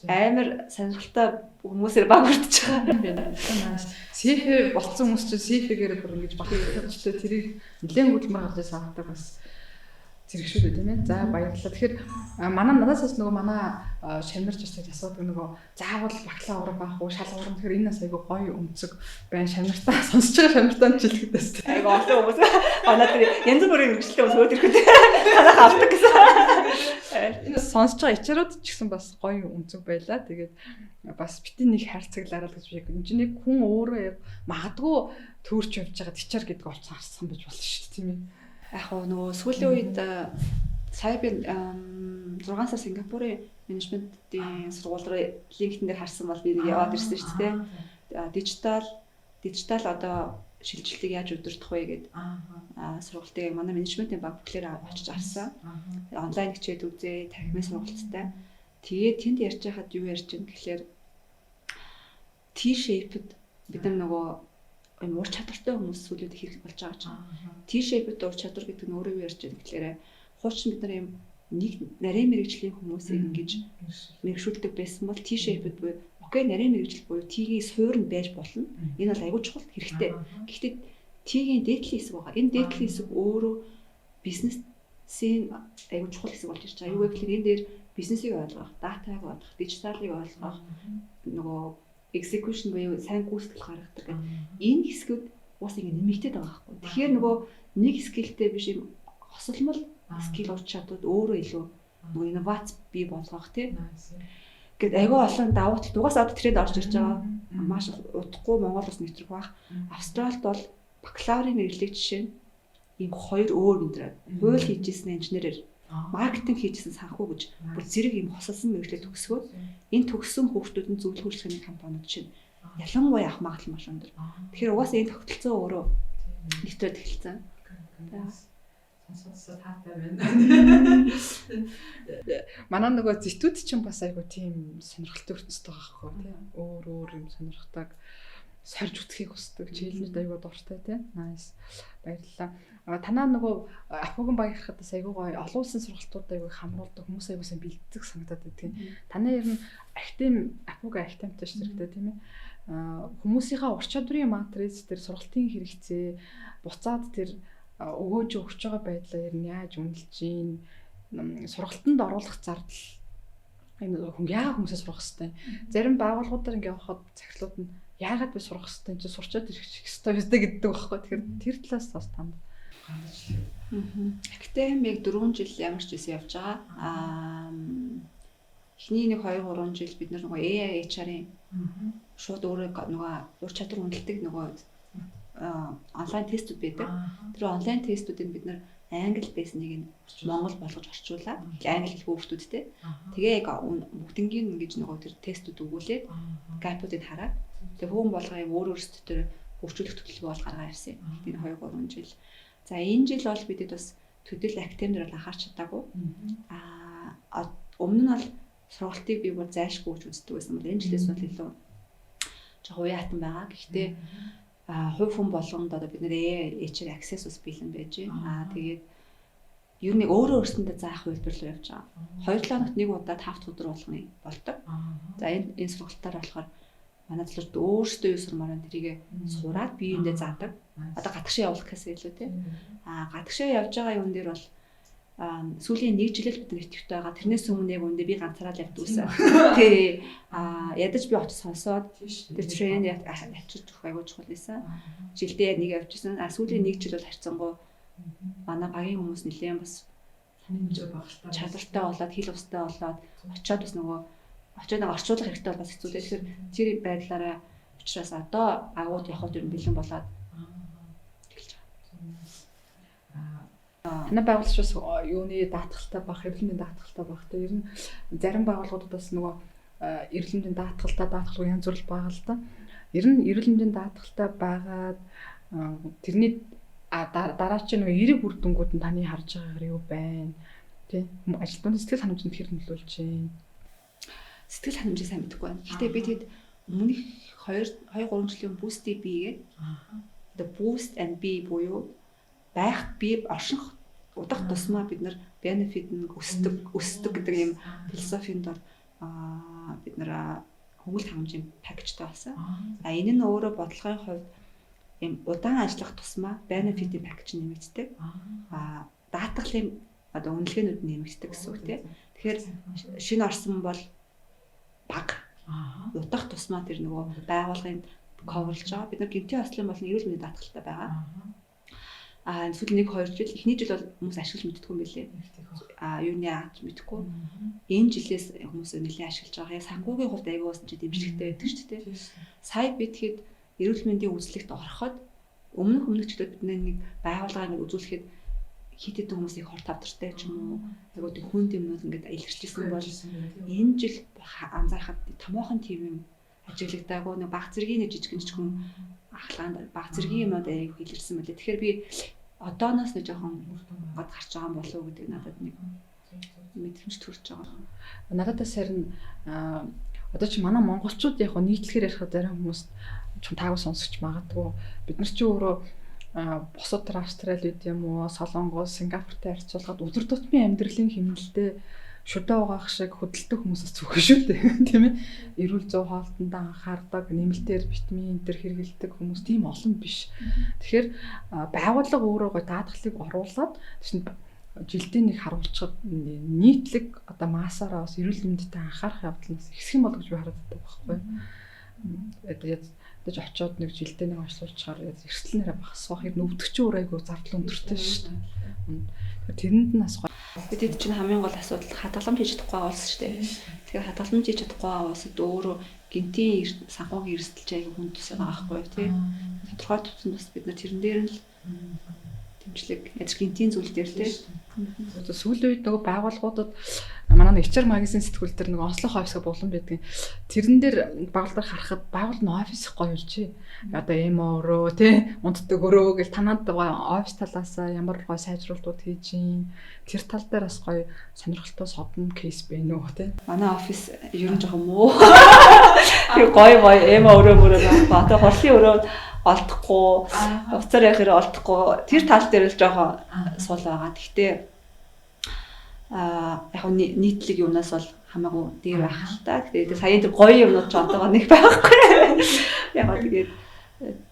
амар сонирхолтой хүмүүсээр баг хүрдэж байгаа. Сейф болцсон хүмүүс чинь сейфэгээр бүр ингэж баг хэлжтэй тэрийг нэлээд хөдөлмөр гаргаж саадаг бас зэрэгшүүд үү тийм ээ. За баярлалаа. Тэгэхээр надаас нөгөө манай шамнарч бас асуудаг нөгөө заавал бакалавр байх уу, шалгуур. Тэгэхээр энэ нас айгүй гоё өнцөг байна. Шамнартаа сонсож байгаа шамнартаа ч хэлэхэд тест. Айгүй олон хүмүүс. Манай тэр янз бүрийн мэргэжлээ өөд ирэхэд танах авдаг гэсэн. Энэ сонсож байгаа ичээрүүд ч гэсэн бас гоё өнцөг байлаа. Тэгээд бас бити нэг хайрцаглаараа л гэж би яг энэ чинь нэг хүн өөрөө яг магадгүй төрч явж байгаа тичэр гэдэг олцсон харсан байж болно шүү дээ тийм ээ. Яг нөгөө сүүлийн үед сая би 6 сар Сингапурын менежментийн сургууль руу LinkedIn дээр харсан бол би нэг яваад ирсэн шүү дээ. Дижитал одоо шилжилтийг яаж удирдах вэ гэдэг сургалтыг манай менежментийн баг бүхлээр очиж харсан. Онлайн хичээл үзээ, тархимын сургалттай. Тэгээд тэнд ярьж байхад юу ярьж байна гэхэлэр T-shaped бид нөгөө ур чадвартай хүмүүс сүлүүд хэрэг болж байгаа ч. T-shaped ур чадвар гэдэг нь өөрөө юу ярьж байна гэхэлэр хуучин бид нар юм нэг нарийн мэрэгжлийн хүмүүсийг ингэж мэрэгшүүлдэг байсан бол T-shaped буюу окей нарийн мэрэгжил буюу T-гийн суур нь байж болно. Энэ бол аягүй чухал хэрэгтэй. Гэхдээ T-гийн дээдлийн хэсэг байгаа. Энэ дээдлийн хэсэг өөрөө бизнесийн аягүй чухал хэсэг болж ирж байгаа. Юу вэ гэхээр энэ дээр бизнесийг ойлгох, датаг ойлгох, дижиталыг ойлгох, нөгөө execution буюу сайн гүйцэтгэл гаргадаг гэх энэ хэсгүүд бас ингэ нэмэгдээд байгаа байхгүй. Тэгэхээр нөгөө нэг скиллтэй биш юм хосолмол скилл ур чадварууд өөрөө илүү нөгөө инновац бий болгох тийм. Гэт айгүй олон давуу тал дугаас одоо тренд орж ирж байгаа. Маш удахгүй Монгол бас нэвтрэх байх. Австралид бол бакалаврын мэргэжлийн жишээ нь ийм хоёр өөр өндрөө. Хууль хийжсэн инженерээр маркетинг хийжсэн санхүү гэж бүр зэрэг ийм хосолсон мэргэжлээ төгсгөөд энэ төгссөн хүүхдүүд нь зөвлөх үйлчлэгээний компаниуд чинь ялангуяа авах магадлал маш өндөр. Тэгэхээр угаасаа энэ тогтолцоо өөрөө нэвтрээд эхэлсэн. Сонсоосоо таатай байна. Манай нөгөө зэтүүд чинь бас айгу тийм сонирхолтой ертөнцтэй байгаа байхгүй тийм. Өөр юм сонирхдаг, сорж үтхийг хүсдэг, челленж айгу дуртай тийм. Nice. Баярлалаа. Танаа нөгөө Апугийн баярхад бас айгу гоё олон улсын сургалтууд айгу хамруулдаг хүмүүс айгу сайн бэлддэг санагдаад байдаг. Танаа ер нь Апугийн ахтамтай шүү дээ тийм ээ. Хүмүүсийнхаа ур чадварын матриц тэр сургалтын хэрэгцээ буцаад тэр өгөөж өгч байгаа байдлаа ер нь яаж үнэлж гин сургалтанд оруулах зардал энэ хүн яагаад хүмүүсээ сурах хэвтэй. Зарим байгууллагуудаар ингээ явахад захирлууд нь яагаад би сурах хэвтэй чи сурчаад ирэх хэвтэй өстэй гэдэг байхгүй. Тэгэхээр тэр талаас бас танд академик 4 жил ямар ч үсэн явж байгаа. Эхний 1-2-3 жил бид нөгөө AI HR-ын шууд өөрөө нөгөө ур чадвар үнэлдэг нөгөө онлайн тестүүд байдаг. Тэр онлайн тестүүдийг бид нэр англи байсныг нь монгол болгож орчуулаад англи хэлгүй хүмүүстэй. Тэгээ яг бүгднгийн ингэж нөгөө тэр тестүүд өгүүлээд гапуудыг хараад тэгээ хүүн болгоо юм өөрөөсөө тэр хөгжүүлэх төлөвлөгөө бол гаргаа ирсэн. Энэ 2-3 жил. За энэ жил бол бидэд бас төдийл академиэр бол анхаарч чадаагүй. Өмнө нь бол сургалтыг би бүр зайлшгүй гэж үздэг байсан бол энэ жилээс бол илүү жоо уяатан байгаа. Гэхдээ хувь хүн болгонд одоо бид нэр HR access ус бэлэн байж байна. Тэгээд ер нь өөрөө өөрсөндөө заах үйлдвэр рүү явж байгаа. 2-7 хоногт нэг удаа 5 өдөр болгоны болдог. За энэ сургалтаар болохоор манай залуучууд өөрсдөө юу сурмаар байна тэрийг сураад биеиндээ заадаг. Одоо гадагшаа явуулах гэсэн илүү тий. Гадагшаа явж байгаа юм дээр бол сүүлийн 1 жилээр бид нар итгэвтэй байгаа. Тэрнээс өмнө яг үндэ би ганцаараа л явдаг байсан. Тий. Ядаж би очиж сонсоод тэр трейн ячиж өгөх аягүй чухал байсан. Жилдээ нэг явжсэн. Сүүлийн 1 жил бол харьцангуй манай багийн хүмүүс нэлээд бас чадвартай болоод хил устай болоод очиод бас нөгөө очиод орчуулах хэрэгтэй бол бас хэцүү. Тэгэхээр тэр байдлаараа учраас одоо агууд явхад ер нь бэлэн болоод эхэлж байгаа. Танай байгууллагч бас юуны даатгалтай баг, эрэлмийн даатгалтай баг. Тэ ер нь зарим байгууллагуудад бас нөгөө эрэлмийн даатгалгүй янз бүр байгаа л да. Ер нь эрэлмийн даатгалтай байгаад тэрний дараа чинь нөгөө эрэг үр дүнгууд нь таны харж байгаагаар юу байна? Тэ ажилтны сэтгэл санамжинд хэр нөлөөлж байна? Сэтгэл санамжийг сайн мэдэхгүй байна. Гэхдээ би тэгэд өмнөх 2-3 жилийн boost B-гээ the boost and B буюу байх би орших удах тусмаа бид нар benefit нь өсдөг гэдэг юм философинд бол бид нар хөнгөлт хангамжийн пакэжтэй болсон. Энэ нь өөрөө бодлогын хувьд юм удаан ажиллах тусмаа benefit-ийн пакэж нэмэгддэг. Даатгалын одоо үнэлгээнүүд нэмэгддэг гэсэн үг тийм. Тэгэхээр шинэ орсон бол баг. Удах тусмаа тэр нөгөө байгууллагын coverлж байгаа. Бид нар гинтийн ослын болон эрүүл мэндийн даатгалтай байгаа. Сүүлийн 1-2 жил эхний жил бол хүмүүс ашиглаж мэдтгүй юм билээ. Юуны аач мэдхгүй. Энэ жилээс хүмүүс нэлээд ашиглаж байгаа. Санхүүгийн хувьд аягүй уусан чи дэмжлэгтэй байдаг шүү дээ. Сая би тэгэхэд эрүүл мэндийн үзлэгт ороход өмнөх жилдээ бид нэг байгууллагыг үзүүлэхэд хит хэдэн хүмүүсийг хор тавдартай ч юм уу айгуу тийм хүн юмнууд ингээд илэрчилсэн бол энэ жил анзаархад томоохон тийм юм ажиглагдаагүй нэг баг зэргийн нэг жижигхэн ахлагаанд баг зэргийн юмуд айгуу илэрсэн байлээ. Тэгэхээр би одооноос нэг жоохон гад гарч байгаа юм болов уу гэдэг надад нэг мэдрэмж төрж байгаа. Надад сарн одоо чи манай монголчууд яг нийтлэхээр ярихад зарим хүмүүс чун таагүй сонсогч магадгүй бид нар чи өөрөө босод Австрали гэдэг юм уу Солонгос, Сингапуртай харьцуулахад өдөр тутмын амьдралын хэмнэлтэд шүдэ угаах шиг хөдөлтөг хүмүүсээс зүгэн шүү дээ тийм ээ. Эрүүл зүй хоолтондоо анхаардаг, нэмэлтээр витамин энэ хэрэгэлдэг хүмүүс тийм олон биш. Тэгэхээр байгууллага өөрөө гой даатгалыг оруулаад чинь жилдээ нэг харуулчихад нийтлэг одоо массаараа бас эрүүл мэндэд анхаарах явдлаас ихсэх юм болов гэж би хараад байгаа байхгүй. Тэгж очиод нэг жилдээ нэг онцлуулчихаар эрсдэл нэрээ багасгах хэрэг өвдөгчийн урайгүй зардал өндөртэй шүү дээ. Тэрэнд нь бас гоё. Бид чинь хамгийн гол асуудал хадгаламж хийж чадахгүй байгаа улс шүү дээ. Тэгэхээр хадгаламж хийж чадахгүй байгаа улсад өөрөө гинтийн санхүүгийн эрсдэлч аяг хүнд төсөө байгаа байхгүй тий. Тодорхой төвчөнд бас бид нар тэрэн дээр нь л дэмжлэг ядч гинтийн зүйл дээр тий. Сүүлийн үед нөгөө байгууллагуудад манай HR магазин сэтгүүл дээр нөгөө онцлог офис болон байдгийн. Тэрэн дээр байгууллагаар харахад байгууллагын офис их гоё үлчээ. Одоо өрөө тий унтдаг өрөө гэл танаад офис талаасаа ямар гоё сайжруулалтууд хийж ийн. Тэр тал дээр бас гоё сонирхолтой содон кейс байна уу тий. Манай офис ер нь жоохон муу. Тэр гоё өрөө мөрөө одоо хорлын өрөө олдохгүй, уцаар явах хэрэг олдохгүй. Тэр тал дээр л жоохон сул байгаа. Гэхдээ яг нийтлэг юмнаас бол хамаагүй дээр байх л та. Тэгээд сая тэр гоё юмнууд ч одоогоо нэг байхгүй. Яг гоо тэгээд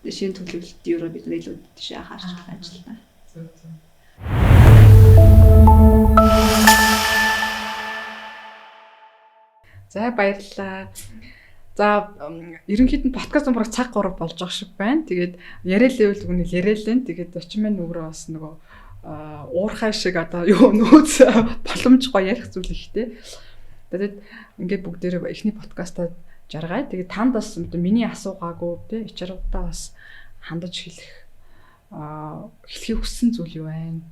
шинэ төлөвлөлт юу бид нар илүү тийш анхаарч ажиллана. За баярлалаа. За ерөнхийдөө подкаст номер цаг 3 болж байгаа шиг байна. Тэгээд яриалээ үл үгний яриалээ. Тэгээд очин маань нүгрөө бас нөгөө уурхай шиг одоо юу нөөц боломж гоё ярих зүйл ихтэй. Тэгээд ингээд бүгдээрээ эхний подкастаа жаргая. Тэгээд танд бас миний асуугаагүй тий HR-уудаа бас хандаж хэлхийг хүссэн зүйл юу байна?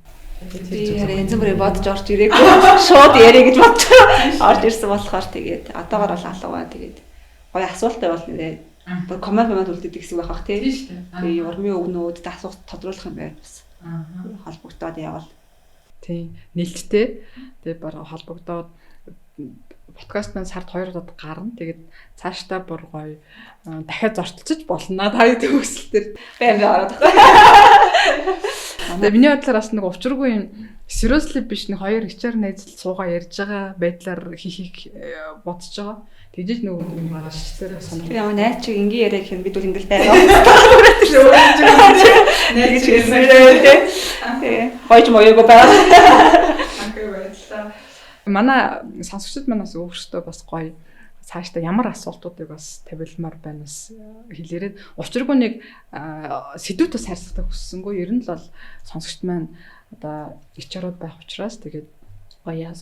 Би янз бүрийн бодож орж ирээгүй. Шууд яриа гэж бодчихоо. Орж ирсэн болохоор тэгээд одоогоор бол алгаа тэгээд гоё асуулттай бол нэрээ коммент үлдээдэг гэсэн байх бах тий. Тэгээ урмын өвгнүүд асуулт тодруулах юм байна бас. Холбогдоод явал. Тий, нэлттэй. Тэгээ баг холбогдоод подкаст маань сард 2 удаа гарна. Тэгээд цаашдаа бүр гоё дахиад зортолцож болно. Та гэдэг хүсэлтээр баймаа ороод. Тэгээ миний бодлоор бас нэг учиргүй юм seriously биш нэг хоёр HR найзлал суугаа ярьж байгаа байдлаар хийхийг бодож байгаа. Тэгжиж нөгөө юм байгаа шүү дээ санаа. Тэгээ найз чиг ингийн яриа гэх юм бид бол ингээл байгаа. Найз чиг тэгээ хойч моёго байгаа. Манай сонсогчид манаас өөрсдөө бас гоё цаашдаа ямар асуултуудыг бас тавилмаар байна бас хэлээрээ учиргүй нэг сэдвүүтээ сарсахдаг хүссэнгүй ер нь л бол сонсогчд маань одоо HR-ууд байх учраас тэгээд гоё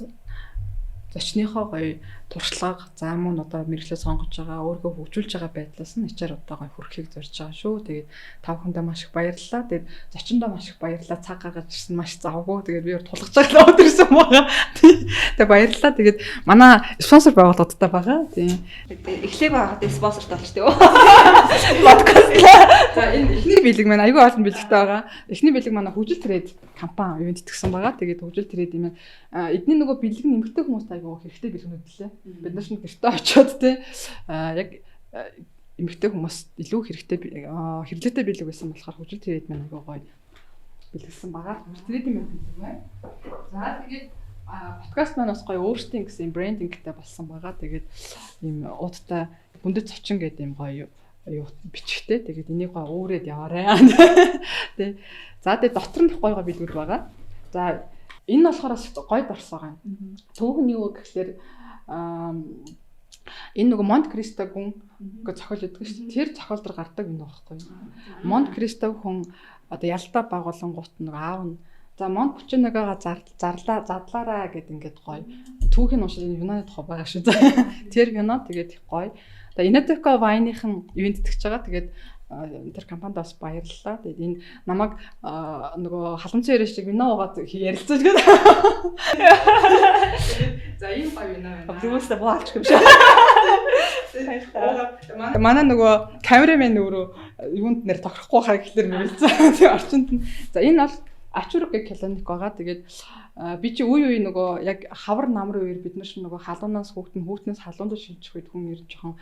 зочныхоо гоё туршлагаа за мөн одоо мэрэгчлээ сонгож байгаа өөрийгөө хөгжүүлж байгаа байдлаас нь HR-уудаа гоё хүрхийг зорж байгаа шүү. Тэгээд та бүхэндээ маш их баярлалаа. Тэгээд зочиндоо маш их баярлалаа. Цаг гаргаж ирсэн маш завгүй. Тэгээд би тулгаж байгаа өдөр ирсэн байгаа. Тэгээд баярлалаа. Тэгээд манай спонсор байгууллагуудтай байгаа. Тийм. Эхлээ байгаад спонсорт олч тийм үү? Подкаст. За энэ эхний бэлэг маань аюул олон бэлэгтэй байгаа. Эхний бэлэг манай хөгжил трейд компани юунд итгэсэн байгаа. Тэгээд хөгжил трейд юм эдний нөгөө бэлэг нэмэгтэй хүмүүст аюул хэрэгтэй бэлгэнүүд лээ. Бид нар шинэ гэртээ очиод те яг эмэгтэй хүмүүст илүү хэрэглээтэй бэлэг байсан болохоор хөгжил трейд маань аюул гоё бэлгэлсэн байгаа. Трейд юм байна. За тэгээд подкаст маань бас гоё өөрсдийн гэсэн брендингтэй болсон байгаа. Тэгээд ийм ууттай бүндэт зочин гэдэг юм гоё юу бичгтэй. Тэгээд энийг гоё өөрөөд яваарай. Тэ. За тэгээд дотор нь гоё бэлгүүд байгаа. За энэ болохоор гоё дорс байгаа юм. Түүхэн юу гэхэлэр энэ нөгөө Монт Кристо гүн гэж зохиол өгдөг шүү дээ. Тэр зохиол дээр гардаг юм байхгүй юу? Монт Кристо хүн одоо ялтаа байгуулангууд нөгөө аав нь за Монт Пучинагаа задлаараа гэд ингээд гоё. Түүхийн уншиж Юнаны тухай байгаа шүү дээ. Тэр кино тэгээд их гоё. Одоо Инатека вайныхан ивент итгэж байгаа. Тэгээд тэр компанид бас баярлалаа. Тэгээд энэ намайг нөгөө халамжийн яриа шиг вино угаад ярилцаж гээд. За энэ гоё вино байна. Обдивстай боолч юм шиг. Манай нөгөө камерамен өөрөө юунд нэр тохирохгүй хаа гэхлээр мэлцээ. Тэгээ орчинд нь. За энэ бол Ачург гэх клиник байгаа. Тэгээд би чи үе нөгөө яг хавар намрын үеэр бид нар шиг нөгөө халуунаас хүүхднээс халуунд шилжих үед хүн ирж жоохон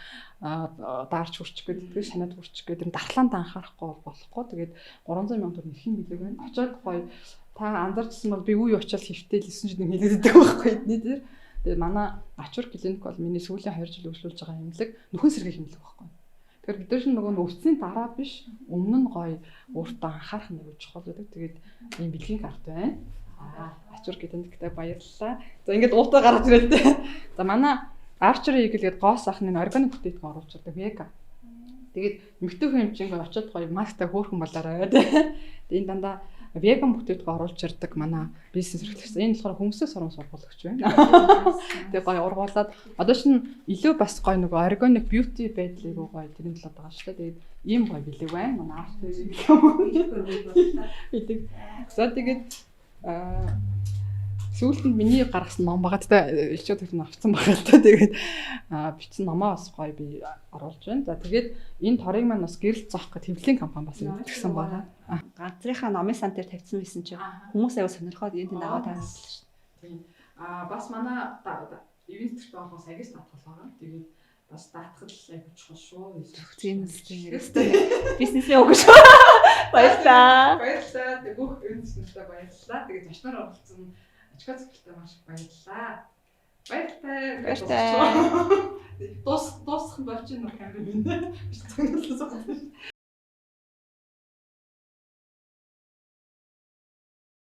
даарч хурчих гэдэг санаад хурчих гэдэг дархлаанд анхаарахгүй болохгүй. Тэгээд 300 сая төгрөг нэхин билэг байна. Очоод гоё та анзаарчсан бол би үе очоод хөвтэй л 9 жил хэлээддэг байхгүй эдний дээр. Тэгээд манай Ачург клиник бол миний сүүлийн 2 жил үйлчлүүлж байгаа эмнэлэг нөхөн сэргийн эмнэлэг байхгүй. Тэгэхээр бид нар шиг нөгөө өвцний дараа биш өмнө нь гоё өөртөө анхаарах нэг чухал байдаг. Тэгээд ийм бэлгийн карт байна. Ачург клиниктэй баярлалаа. За ингээд уутаа гаргаж ирээ л дээ. За манай Archer Eagle гэдэг гоос ахны органик бүтээгдэхүүн оруулж байгаа вега. Тэгээд эмэгтэй хүн хэмжээнд очиод гоё масктай хөөрхөн болоорой тий. Тэгээд энэ дандаа веган бүтээгдэхүүн оруулж ирдэг манай бизнес эрхлэгч. Энэ болохоор хүмүүсээс орон сургуулагч байна. Тэгээ гоё ургуулад одоо шин илүү бас гоё нэг organic beauty байдлыг гоё тэрэн талаад байгаа шүү дээ. Тэгээд ийм гоё билэг байна. Манай Archer Eagle. За тэгээд сүүлд нь миний гаргасан ном байгаа тэ ичүүд их авцсан байгаа л та. Тэгээд бичсэн номоо бас гоё би оруулж байна. За тэгээд энэ торыг маань бас гэрэл зоох гэх хэвлэлийн компани бас өгсөн байгаа. Ганцрынхаа номын сан дээр тавьсан байсан чи хүмүүс аяа сонирхоод энэ тэнд аваад таасан шүү дээ. Тийм. Бас манай ивент болгоос агис татгал байгаа. Тэгээд бас даатгал аяг чухал шүү. Бизнесээ өгөө шүү. Баярлалаа. Баярлалаа. Тэг бүх ивентчнэртэй баярлалаа. Тэгээд зочноор оролцсон Ачгаа цэглэлтэй маш их баярлалаа. Баярлалаа. Дуусах болж байна уу камер минь.